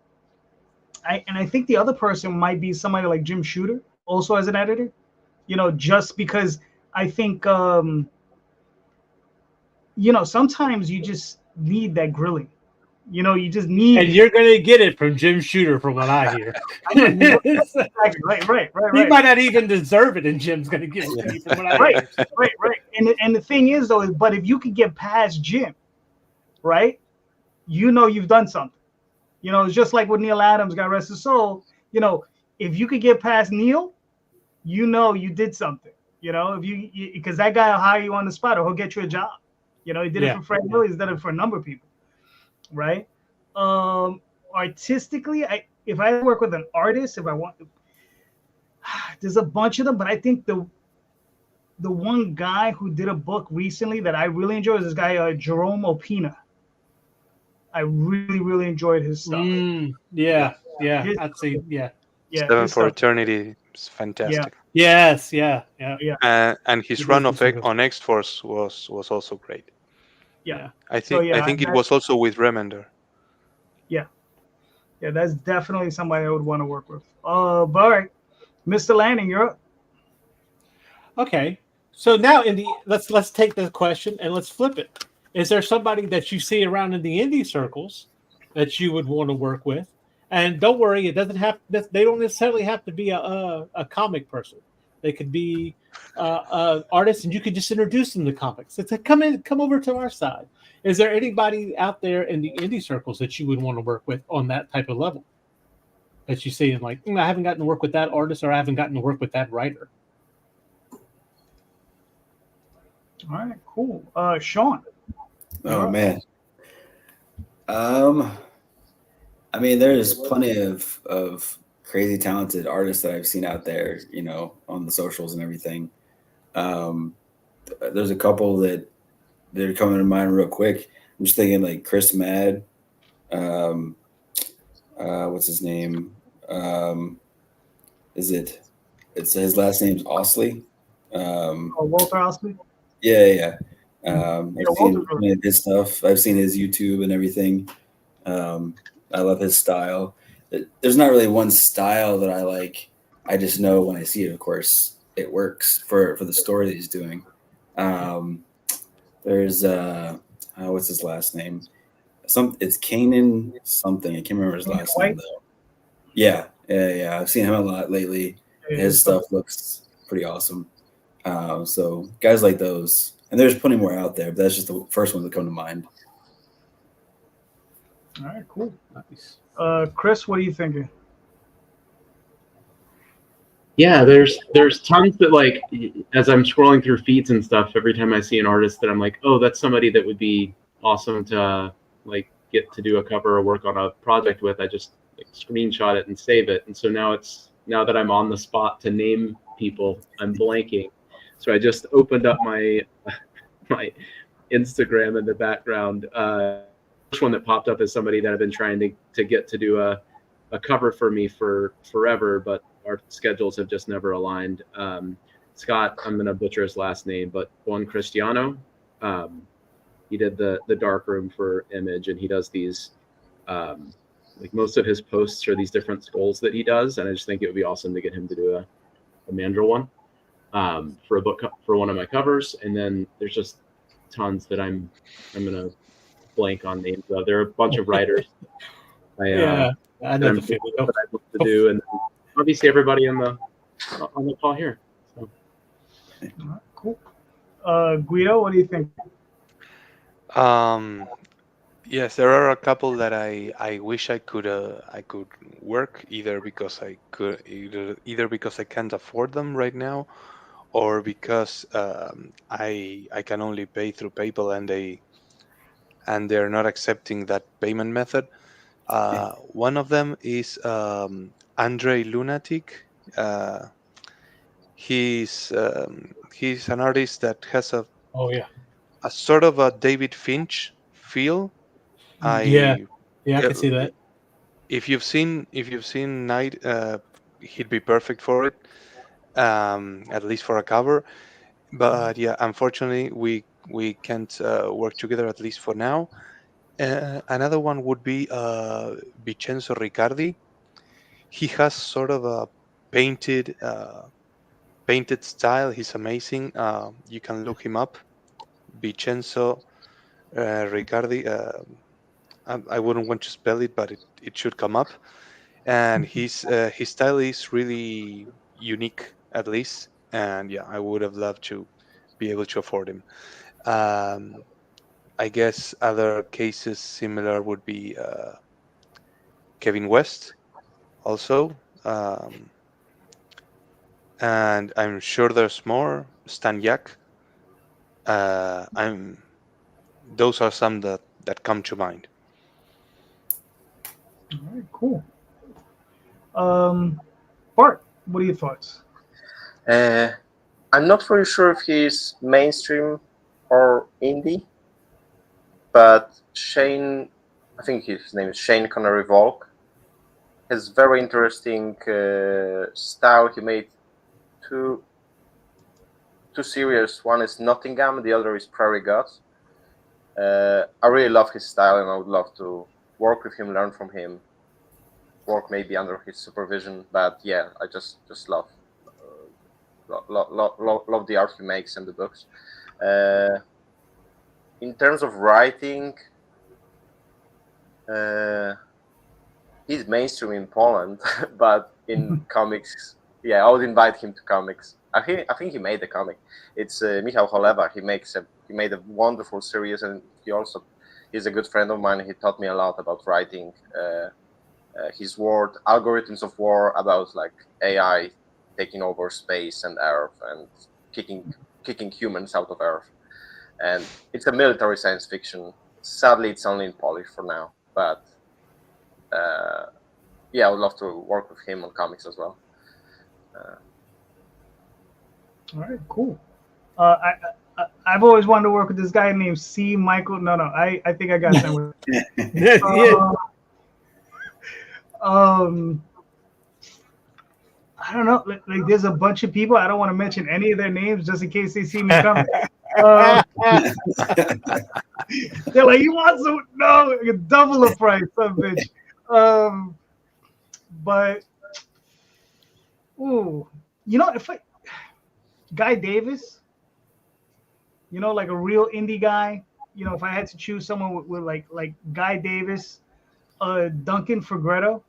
A: I think the other person might be somebody like Jim Shooter, also as an editor. Just because I think sometimes you just need that grilling. You just need,
B: and you're gonna get it from Jim Shooter, from what I hear.
A: Right.
B: He might not even deserve it, and Jim's gonna give it to you from what I hear.
A: Right. And the thing is, though, but if you could get past Jim, right, you've done something. It's just like with Neil Adams, God rest his soul. If you could get past Neil, you did something. If you because that guy will hire you on the spot, or he'll get you a job. He did it for Fred Hill. He's done it for a number of people. Right. Artistically, if I work with an artist, if I want to, there's a bunch of them, but I think the one guy who did a book recently that I really enjoyed is this guy Jerome Opina. I really, really enjoyed his stuff.
B: I'd say
F: Seven for Eternity is fantastic.
B: Yes,
F: and his run on X-Force was also great.
A: Yeah,
F: I think it was also with Remender.
A: Yeah, that's definitely somebody I would want to work with. Bart, Mr. Lanning, you're up.
B: Okay, so now let's take the question and let's flip it. Is there somebody that you see around in the indie circles that you would want to work with? And don't worry, it doesn't have. They don't necessarily have to be a comic person. They could be artists, and you could just introduce them to comics. It's like, come over to our side. Is there anybody out there in the indie circles that you would want to work with on that type of level? That you see, like, I haven't gotten to work with that artist, or I haven't gotten to work with that writer.
A: All right, cool. Sean.
D: Oh man. I mean, there's plenty of crazy talented artists that I've seen out there, on the socials and everything. There's a couple that are coming to mind real quick. I'm just thinking like Chris Mad. What's his name? It's his last name's Osley.
A: Walter Osley?
D: Yeah. I've seen his stuff. I've seen his YouTube and everything. I love his style. There's not really one style that I like. I just know when I see it, of course, it works for the story that he's doing. There's what's his last name? It's Kanan something. I can't remember his last name though. Yeah. I've seen him a lot lately. His stuff looks pretty awesome. So guys like those, and there's plenty more out there, but that's just the first ones that come to mind.
A: All right, cool. Nice. Chris, what are you thinking?
E: Yeah, there's tons that, like, as I'm scrolling through feeds and stuff, every time I see an artist that I'm like, oh, that's somebody that would be awesome to like get to do a cover or work on a project with, I just screenshot it and save it. And so now that I'm on the spot to name people, I'm blanking. So I just opened up my Instagram in the background. First one that popped up is somebody that I've been trying to get to do a cover for me for forever, but our schedules have just never aligned. Scott, I'm going to butcher his last name, but Juan Cristiano. He did the dark room for Image, and he does these like most of his posts are these different skulls that he does, and I just think it would be awesome to get him to do a Mandrill one for a book for one of my covers. And then there's just tons that I'm gonna blank on names of. There are a bunch of writers.
B: I know the feeling.
E: That I want to do, and obviously everybody on the call here. So.
A: Cool. Guido, what do you think?
F: Yes, there are a couple that I wish I could work, either because I can't afford them right now, or because I can only pay through PayPal and they're not accepting that payment method. One of them is Andre Lunatic. He's an artist that has a sort of a David Finch feel.
B: I can see that.
F: If you've seen Night, he'd be perfect for it, at least for a cover. But yeah, unfortunately, we can't work together, at least for now. Another one would be Vincenzo Riccardi. He has sort of a painted style. He's amazing. You can look him up, Vincenzo Riccardi. I wouldn't want to spell it, but it should come up. And his style is really unique, at least. And yeah, I would have loved to be able to afford him. I guess other cases similar would be Kevin West, also. And I'm sure there's more. Stan Yak. Those are some that come to mind.
A: All right, cool. Bart, what are your thoughts?
C: I'm not really sure if he's mainstream or indie, but Shane, I think his name is Shane Connery Volk, has very interesting style. He made two series. One is Nottingham, the other is Prairie Gods. I really love his style, and I would love to work with him, learn from him, work maybe under his supervision. But yeah, I just love the art he makes and the books. In terms of writing, he's mainstream in Poland, but in comics, yeah, I would invite him to comics. I think he made the comic. It's Michał Cholewa. He made a wonderful series, and he's a good friend of mine. He taught me a lot about writing. His word, Algorithms of War, about like AI taking over space and Earth and kicking humans out of Earth. And it's a military science fiction. Sadly, it's only in Polish for now. But yeah, I would love to work with him on comics as well.
A: All right, cool. I've always wanted to work with this guy named C. Michael. No, I think I got somewhere. I don't know. Like, there's a bunch of people. I don't want to mention any of their names just in case they see me coming. They're like, you want some? No, double the price, some bitch. But, ooh, if Guy Davis, like a real indie guy, if I had to choose someone with like Guy Davis, Duncan Fegretto,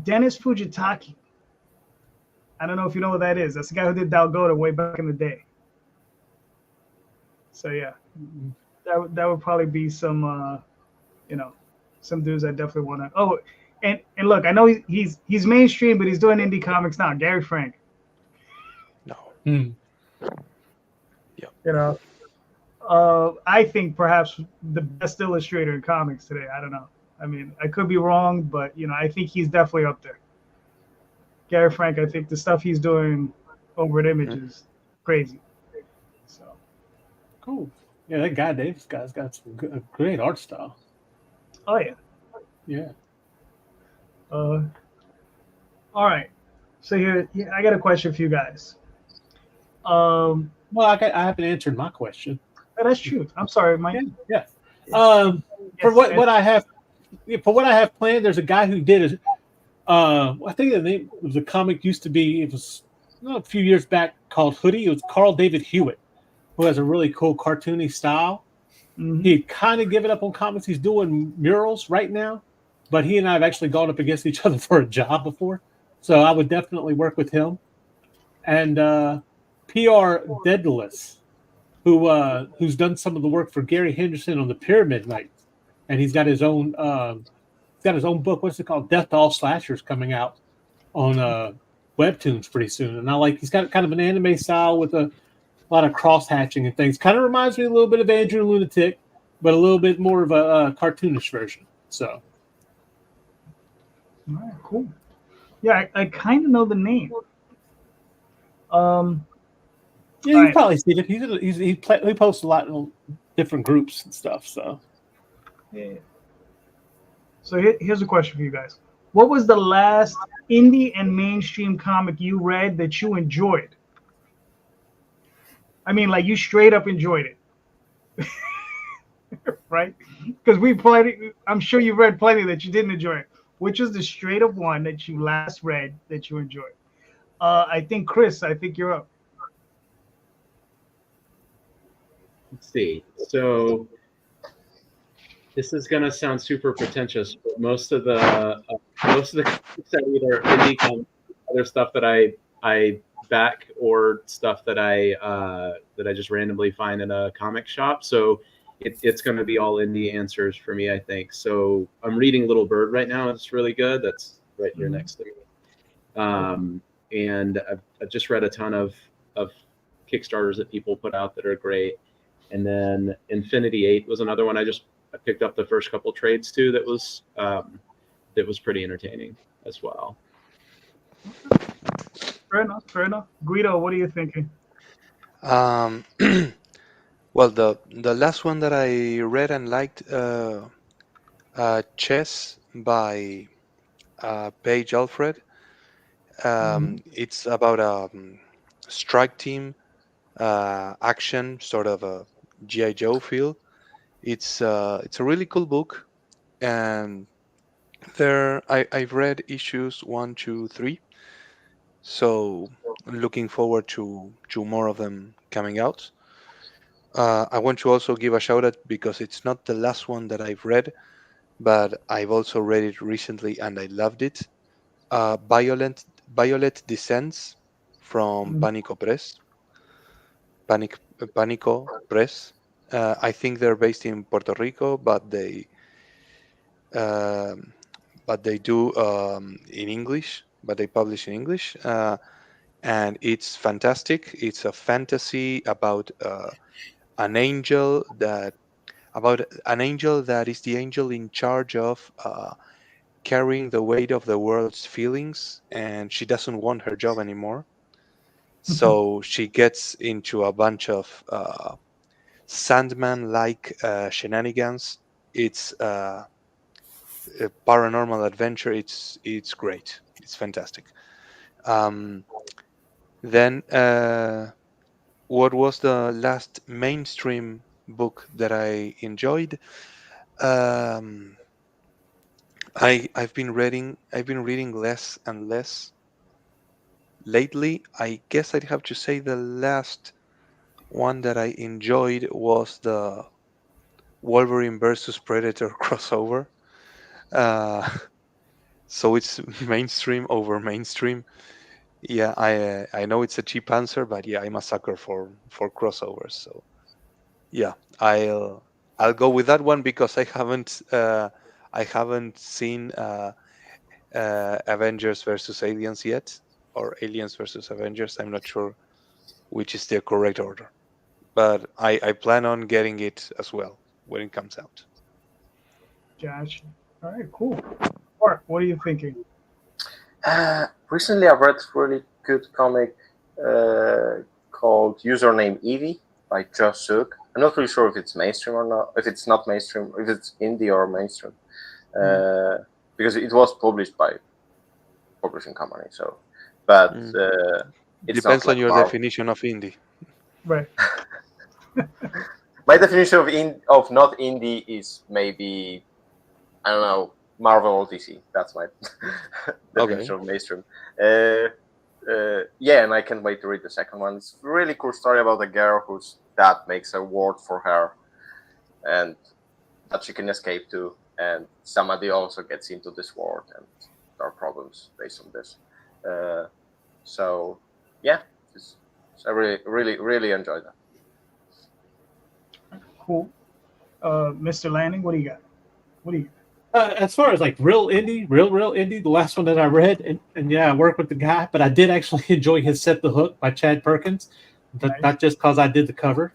A: Dennis Fujitaki. I don't know if you know what that is. That's the guy who did Dalgota way back in the day. So yeah, that would probably be some, some dudes I definitely want to. Oh, and look, I know he's mainstream, but he's doing indie comics now. Gary Frank.
F: No.
A: Yeah. I think perhaps the best illustrator in comics today. I don't know. I mean, I could be wrong, but I think he's definitely up there. Gary Frank, I think the stuff he's doing over at Image is crazy. So
B: cool. Yeah, that Guy Davis guy's got some great art style.
A: Oh yeah.
B: Yeah.
A: All right. So here, I got a question for you guys.
B: Well, I haven't answered my question.
A: That's true. I'm sorry, Mike.
B: Yeah. For what I have, for what I have planned, there's a guy who did I think the name of the comic used to be, it was a few years back, called Hoodie. It was Carl David Hewitt, who has a really cool cartoony style.
A: Mhm.
B: He kind of given up on comics. He's doing murals right now, but he and I have actually gone up against each other for a job before. So I would definitely work with him. And PR Daedalus, who's done some of the work for Gary Henderson on the Pyramid Knights, and he's got his own book. What's it called? Death to All Slashers, coming out on Webtoons pretty soon. And he's got kind of an anime style with a lot of cross hatching and things. Kind of reminds me a little bit of Andrew Lunatic, but a little bit more of a cartoonish version. So,
A: all right, cool. Yeah, I kind of know the name.
B: Yeah, you've probably seen it. He posts a lot in different groups and stuff. So,
A: yeah. So here's a question for you guys: what was the last indie and mainstream comic you read that you enjoyed? I mean, like you straight up enjoyed it, right? Because I'm sure you've read plenty that you didn't enjoy. Which is the straight up one that you last read that you enjoyed? I think Chris. I think you're up.
E: Let's see. So this is gonna sound super pretentious, but most of the comics that either indie comics, other stuff that I back, or stuff that I just randomly find in a comic shop. So it's going to be all indie answers for me, I think. So I'm reading Little Bird right now. It's really good. That's right here next to me. And I've just read a ton of Kickstarters that people put out that are great. And then Infinity 8 was another one I picked up the first couple trades too. That was pretty entertaining as well.
A: Fair enough. Guido, what are you thinking?
F: Well, the last one that I read and liked, Chess by Paige Alfred. It's about a strike team action, sort of a G.I. Joe feel. It's a really cool book, and I've read issues 1, 2, 3. So I'm looking forward to more of them coming out. I want to also give a shout out because it's not the last one that I've read, but I've also read it recently and I loved it. Violet Descents from Panico Press. Panico Press. I think they're based in Puerto Rico, but they do in English. But they publish in English, and it's fantastic. It's a fantasy about an angel that is the angel in charge of carrying the weight of the world's feelings, and she doesn't want her job anymore. So she gets into a bunch of Sandman-like shenanigans. It's a paranormal adventure. It's great. It's fantastic. Then what was the last mainstream book that I enjoyed? I've been reading less and less lately. I guess I'd have to say the last one that I enjoyed was the Wolverine versus Predator crossover. So it's mainstream over mainstream. Yeah, I know it's a cheap answer, but yeah, I'm a sucker for crossovers. So yeah, I'll go with that one because I haven't seen Avengers versus Aliens yet, or Aliens versus Avengers. I'm not sure which is the correct order, but I plan on getting it as well when it comes out.
A: Gotcha. All right, cool. Bart, what are you thinking?
C: Recently, I read a really good comic called Username Evie by Josh Zook. I'm not really sure if it's mainstream or not. If it's not mainstream, if it's indie or mainstream, because it was published by publishing company. So, but It's
F: Depends
C: not
F: on your
C: Marvel.
F: definition of indie.
A: Right.
C: My definition of not indie is maybe, I don't know, Marvel or DC. That's my definition of mainstream. Yeah, and I can't wait to read the second one. It's a really cool story about a girl whose dad makes a world for her, and that she can escape to. And somebody also gets into this world, and there are problems based on this. So, yeah, I really enjoyed that.
A: Cool. Mr. Lanning, what do you got?
B: As far as like real indie, the last one that I read, and yeah, I worked with the guy, but I did actually enjoy his Set the Hook by Chad Perkins, not just because I did the cover.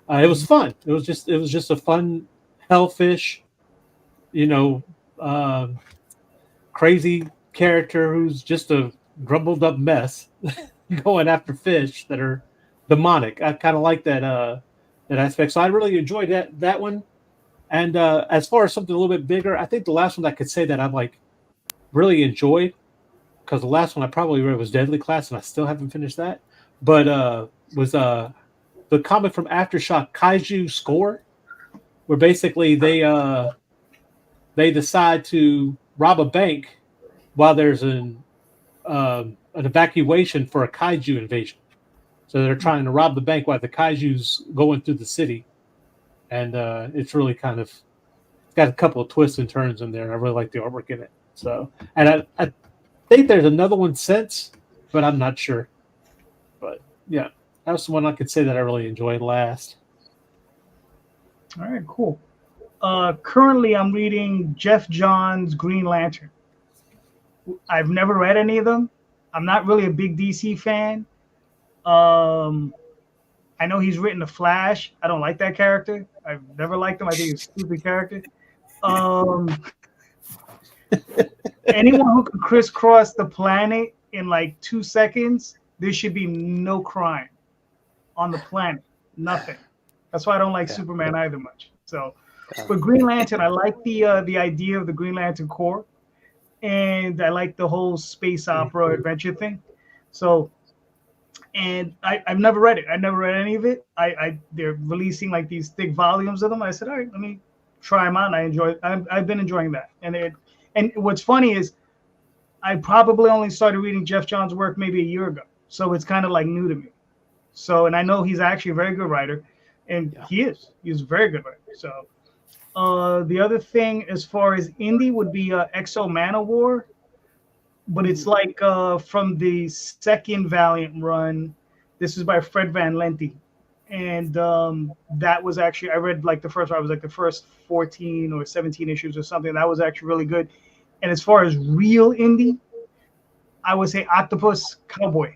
B: It was fun. It was just a fun hellfish, crazy character who's just a grumbled up mess going after fish that are demonic. I kind of like that aspect. So I really enjoyed that one. And as far as something a little bit bigger, I think the last one I could say that I've like really enjoyed, because the last one I probably read was Deadly Class, and I still haven't finished that. But was the comic from Aftershock, Kaiju Score, where basically they decide to rob a bank while there's an evacuation for a kaiju invasion. So they're trying to rob the bank while the kaiju's going through the city. And it's really kind of got a couple of twists and turns in there. I really like the artwork in it. So, and I think there's another one since, but I'm not sure. But yeah, that was the one I could say that I really enjoyed last.
A: All right, cool. Currently, I'm reading Jeff Johns' Green Lantern. I've never read any of them. I'm not really a big DC fan. I know he's written The Flash. I don't like that character. I've never liked him. I think he's a stupid character. Anyone who can crisscross the planet in like 2 seconds, there should be no crime on the planet. Nothing. That's why I don't like Superman either much. So, but Green Lantern, I like the idea of the Green Lantern Corps, and I like the whole space opera adventure thing. So, and I've never read it. I never read any of it. They're releasing like these thick volumes of them. I said, all right, let me try them out. And I've been enjoying that. And what's funny is I probably only started reading Jeff Johns' work maybe a year ago. So it's kind of like new to me. So, and I know he's actually a very good writer, and he's a very good writer. So the other thing as far as indie would be Exo Manowar. But it's like from the second Valiant run. This is by Fred Van Lente. And that was actually, I read like the first one. I was like the first 14 or 17 issues or something. That was actually really good. And as far as real indie, I would say Octopus Cowboy.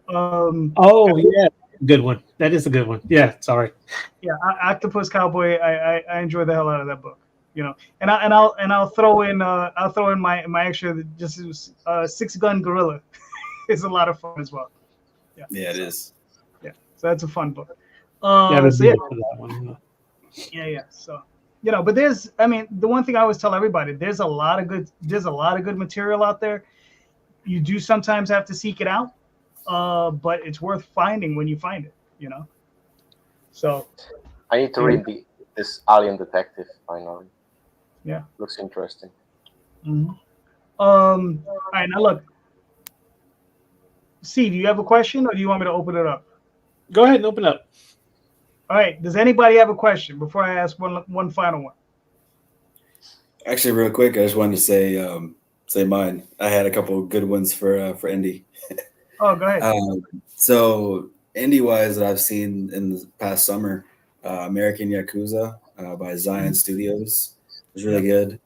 B: Yeah. Good one. That is a good one. Yeah, sorry.
A: Yeah, Octopus Cowboy. I enjoy the hell out of that book. And I'll throw in my extra, just 6 Gun Gorilla. It's a lot of fun as well.
D: Yeah, it is.
A: Yeah, so that's a fun book.
B: Yeah.
A: So but the one thing I always tell everybody, there's a lot of good material out there. You do sometimes have to seek it out, but it's worth finding when you find it. So
C: I need to read this Alien Detective finally.
A: Yeah,
C: looks interesting.
A: Mm-hmm. All right, now look. C, do you have a question, or do you want me to open it up?
B: Go ahead and open up.
A: All right. Does anybody have a question before I ask one final one?
D: Actually, real quick, I just wanted to say mine. I had a couple of good ones for Indy.
A: Oh, go ahead.
D: So indie wise, that I've seen in the past summer, American Yakuza by Zion Studios. It was really good.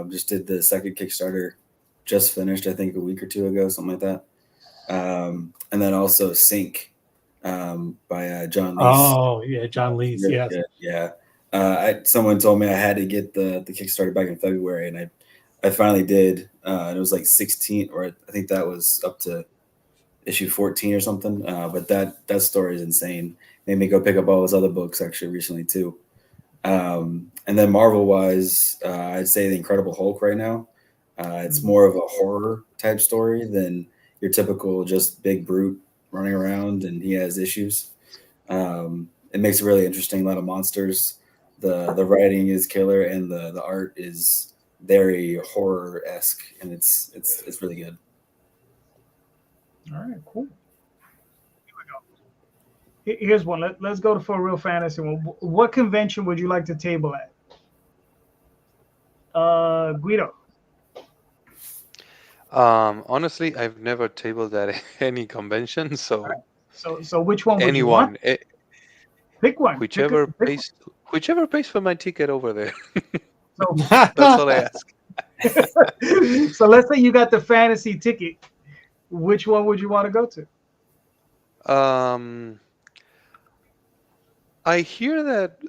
D: Just did the second Kickstarter, just finished, I think a week or two ago, something like that. And then also Sync by John Lees.
B: Oh yeah, John Lees.
D: Really
B: Yeah,
D: good. Yeah. Someone told me I had to get the Kickstarter back in February, and I finally did. And it was like 16, or I think that was up to issue 14 or something. But that story is insane. Made me go pick up all his other books actually recently too. And then Marvel wise, I'd say The Incredible Hulk right now. It's more of a horror type story than your typical just big brute running around and he has issues. It makes it really interesting. A lot of monsters. The writing is killer, and the art is very horror-esque, and it's really good.
A: All right, cool. Here we go. Here's one. Let's go for a real fantasy one. What convention would you like to table at? Guido.
F: Honestly, I've never tabled at any convention, so
A: Right. So which one would
F: anyone,
A: you want? Pick one.
F: whichever
A: Pick
F: pays, whichever pays for my ticket over there.
A: So,
F: That's all I ask.
A: so let's say you got the fantasy ticket. Which one would you want to go to?
F: I hear that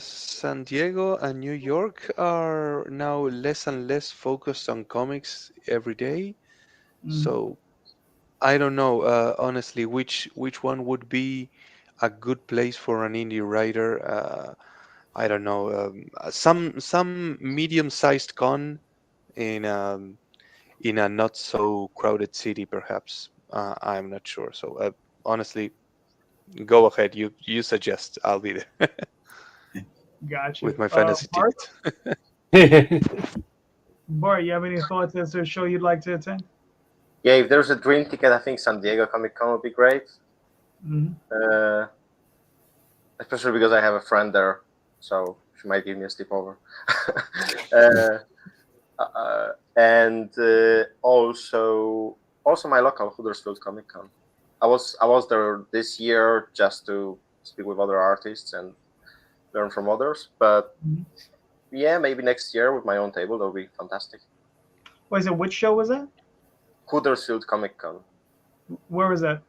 F: San Diego and New York are now less and less focused on comics every day. So I don't know, honestly, which one would be a good place for an indie writer. I don't know, some medium-sized con in a not so crowded city, perhaps. I'm not sure. So honestly, go ahead. You suggest. I'll be there
A: Gotcha.
F: with my fantasy
A: Bart?
F: ticket.
A: Bart, you have any thoughts as to a show you'd like to attend?
C: Yeah, if there's a dream ticket, I think San Diego Comic Con would be great. Especially because I have a friend there, so she might give me a sleepover. And also my local Huddersfield Comic Con. I was there this year just to speak with other artists and learn from others. But yeah, maybe next year with my own table, that would be fantastic.
A: What is it? Which show was that?
C: Huddersfield Comic Con.
A: Where was that?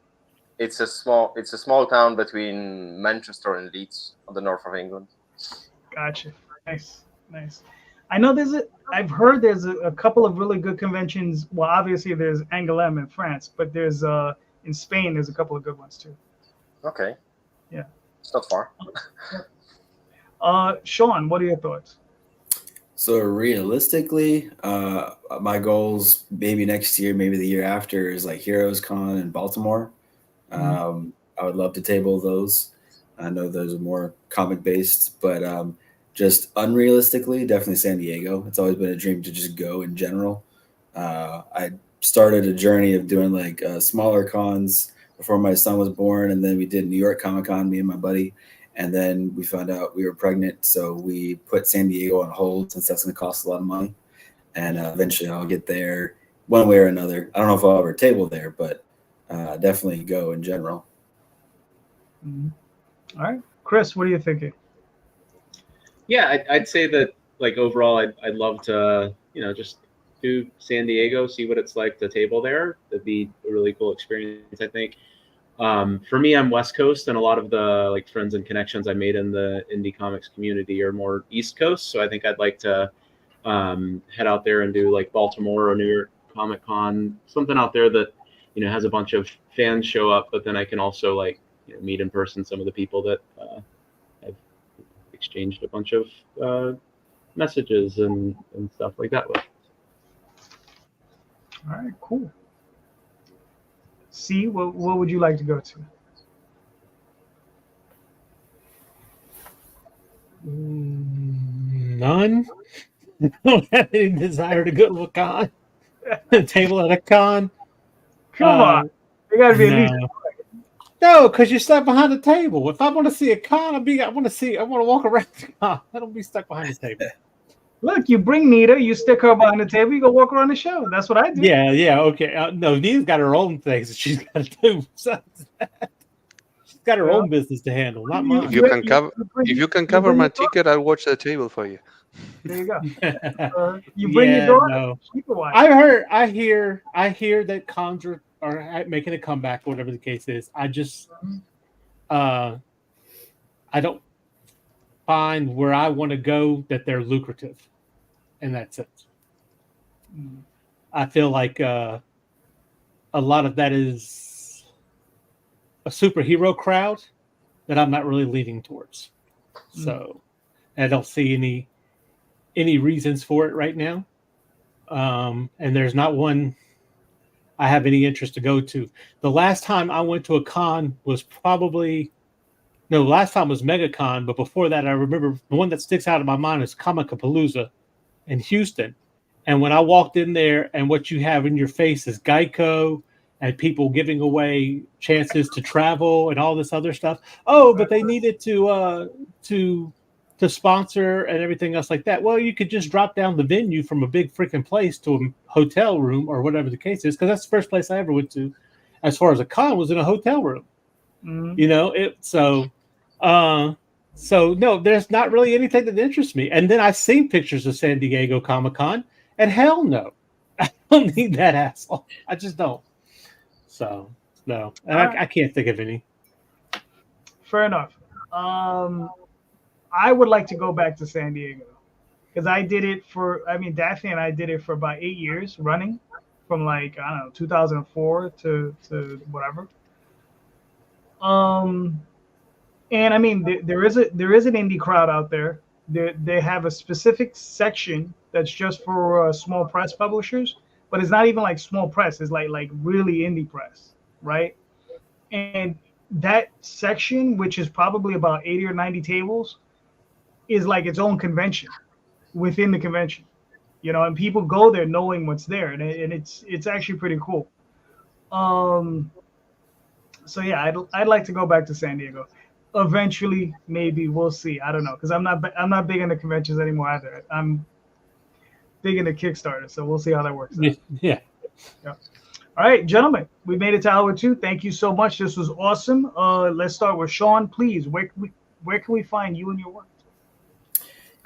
C: It's a small town between Manchester and Leeds on the north of England.
A: Gotcha. Nice. I know I've heard there's a couple of really good conventions. Well, obviously there's Angoulême in France, but there's in Spain there's a couple of good ones too.
C: Okay.
A: Yeah.
C: It's not far.
A: Sean, what are your thoughts?
D: So realistically, my goals maybe next year, maybe the year after is like Heroes Con in Baltimore. I would love to table those. I know those are more comic based, but just unrealistically, definitely San Diego. It's always been a dream to just go in general. I started a journey of doing like smaller cons before my son was born, and then we did New York Comic Con, me and my buddy. And then we found out we were pregnant, so we put San Diego on hold since that's going to cost a lot of money. And eventually I'll get there one way or another. I don't know if I'll ever table there, but definitely go in general.
A: All right. Chris, what are you thinking?
E: Yeah, I'd say that like overall, I'd love to, just do San Diego, see what it's like to table there. That'd be a really cool experience, I think. For me, I'm West Coast, and a lot of the like friends and connections I made in the indie comics community are more East Coast. So I think I'd like to head out there and do like Baltimore or New York Comic Con, something out there that has a bunch of fans show up, but then I can also like meet in person some of the people that I've exchanged a bunch of messages and stuff like that with.
A: All right, cool. See, what would you like to go to?
B: None. I don't have any desire to go to a con. A table at a con.
A: Come on. There got to be at least.
B: No, because you're stuck behind the table. If I want to see a con, I want to walk around the con. I don't be stuck behind the table.
A: Look, you bring Nita, you stick her behind the table, you go walk around the show. That's what I do.
B: Yeah, okay. No, Nita's got her own things that she's got to do. She's got her own business to handle, not mine.
F: If you can cover my ticket, I'll watch the table for you.
A: There you go. You bring your daughter.
B: No.
A: She can watch.
B: I hear that cons are making a comeback, whatever the case is. I just, I don't find where I want to go that they're lucrative in that sense. I feel like a lot of that is a superhero crowd that I'm not really leaning towards. So I don't see any reasons for it right now. And there's not one I have any interest to go to. The last time I went to a con was last time was MegaCon, but before that, I remember the one that sticks out in my mind is Comicapalooza in Houston. And when I walked in there, and what you have in your face is Geico and people giving away chances to travel and all this other stuff. Oh, but they needed to sponsor and everything else like that. Well, you could just drop down the venue from a big freaking place to a hotel room or whatever the case is, because that's the first place I ever went to as far as a con was in a hotel room. Mm-hmm. So no, there's not really anything that interests me. And then I've seen pictures of San Diego Comic-Con, and hell no, I don't need that hassle. I just don't. So no, and I can't think of any.
A: Fair enough. I would like to go back to San Diego because I did it Daphne and I did it for about 8 years running, from 2004 to whatever. And I mean, there is an indie crowd out there. They have a specific section that's just for small press publishers, but it's not even like small press. It's like really indie press, right? And that section, which is probably about 80 or 90 tables, is like its own convention within the convention, and people go there knowing what's there, and it's actually pretty cool. So yeah, I'd like to go back to San Diego. Eventually, maybe, we'll see. I don't know, because I'm not big into conventions anymore either. I'm big into Kickstarter, so we'll see how that works out.
B: Yeah.
A: All right, gentlemen, we made it to hour 2. Thank you so much. This was awesome. Let's start with Sean, please. Where can we find you and your work?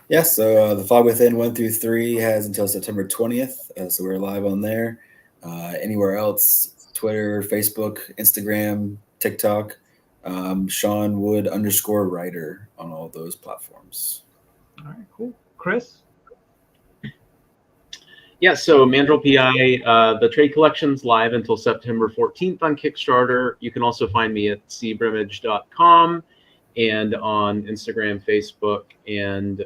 D: Yeah, so The Fog Within 1 through 3 has until September 20th, so we're live on there. Anywhere else, Twitter, Facebook, Instagram, TikTok, Sean Wood _writer on all those platforms.
A: All right, cool. Chris?
E: Yeah, so Mandrill PI, the trade collection's live until September 14th on Kickstarter. You can also find me at cbrimmage.com and on Instagram, Facebook, and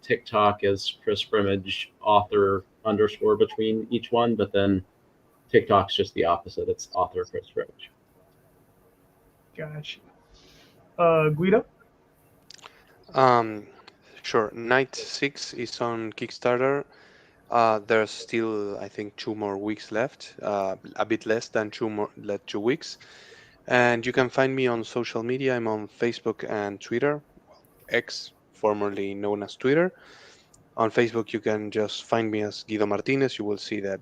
E: TikTok as Chris Brimmage, author _ between each one, but then TikTok's just the opposite. It's author Chris Brimmage.
A: Gotcha. Guido?
F: Sure. Night 6 is on Kickstarter. There's still, I think, 2 more weeks left, a bit less than 2 weeks. And you can find me on social media. I'm on Facebook and Twitter, X, formerly known as Twitter. On Facebook, you can just find me as Guido Martinez. You will see that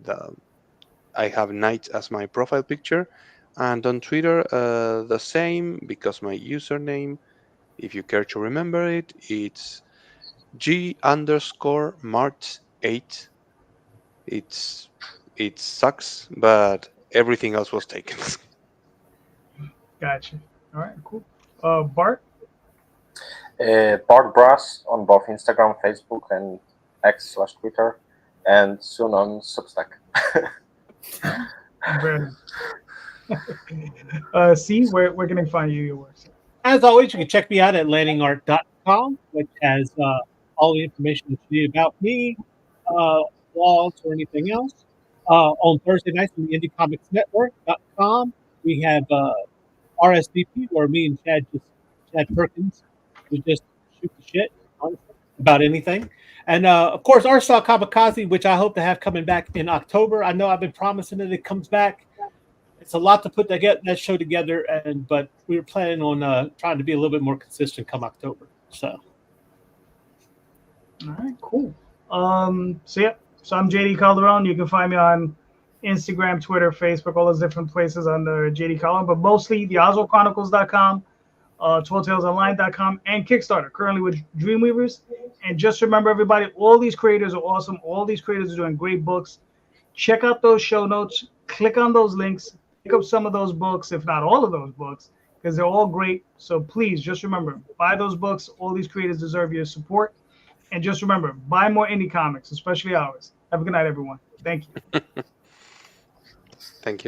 F: I have Night as my profile picture. And on Twitter, the same, because my username, if you care to remember it, it's G_Mart8. It sucks, but everything else was taken.
A: Gotcha. All right, cool. Bart?
C: Bart Brasse on both Instagram, Facebook, and X/Twitter, and soon on Substack.
A: C, where can I find you your work?
B: As always, you can check me out at landingart.com, which has all the information that you need about me, blogs, or anything else. On Thursday nights on the Indy Comics Network.com, we have RSVP, where me and Chad Perkins, we just shoot the shit, honestly, about anything. And of course, Arsaw Kamikaze, which I hope to have coming back in October. I know I've been promising it comes back. It's a lot to put that show together, but we were planning on trying to be a little bit more consistent come October. So,
A: all right, cool. So I'm JD Calderon. You can find me on Instagram, Twitter, Facebook, all those different places under JD Calderon, but mostly the OswaldChronicles.com, TallTalesOnline.com, and Kickstarter. Currently with Dreamweavers. And just remember, everybody, all these creators are awesome. All these creators are doing great books. Check out those show notes. Click on those links. Pick up some of those books, if not all of those books, because they're all great. So please, just remember, buy those books. All these creators deserve your support. And just remember, buy more indie comics, especially ours. Have a good night, everyone. Thank you.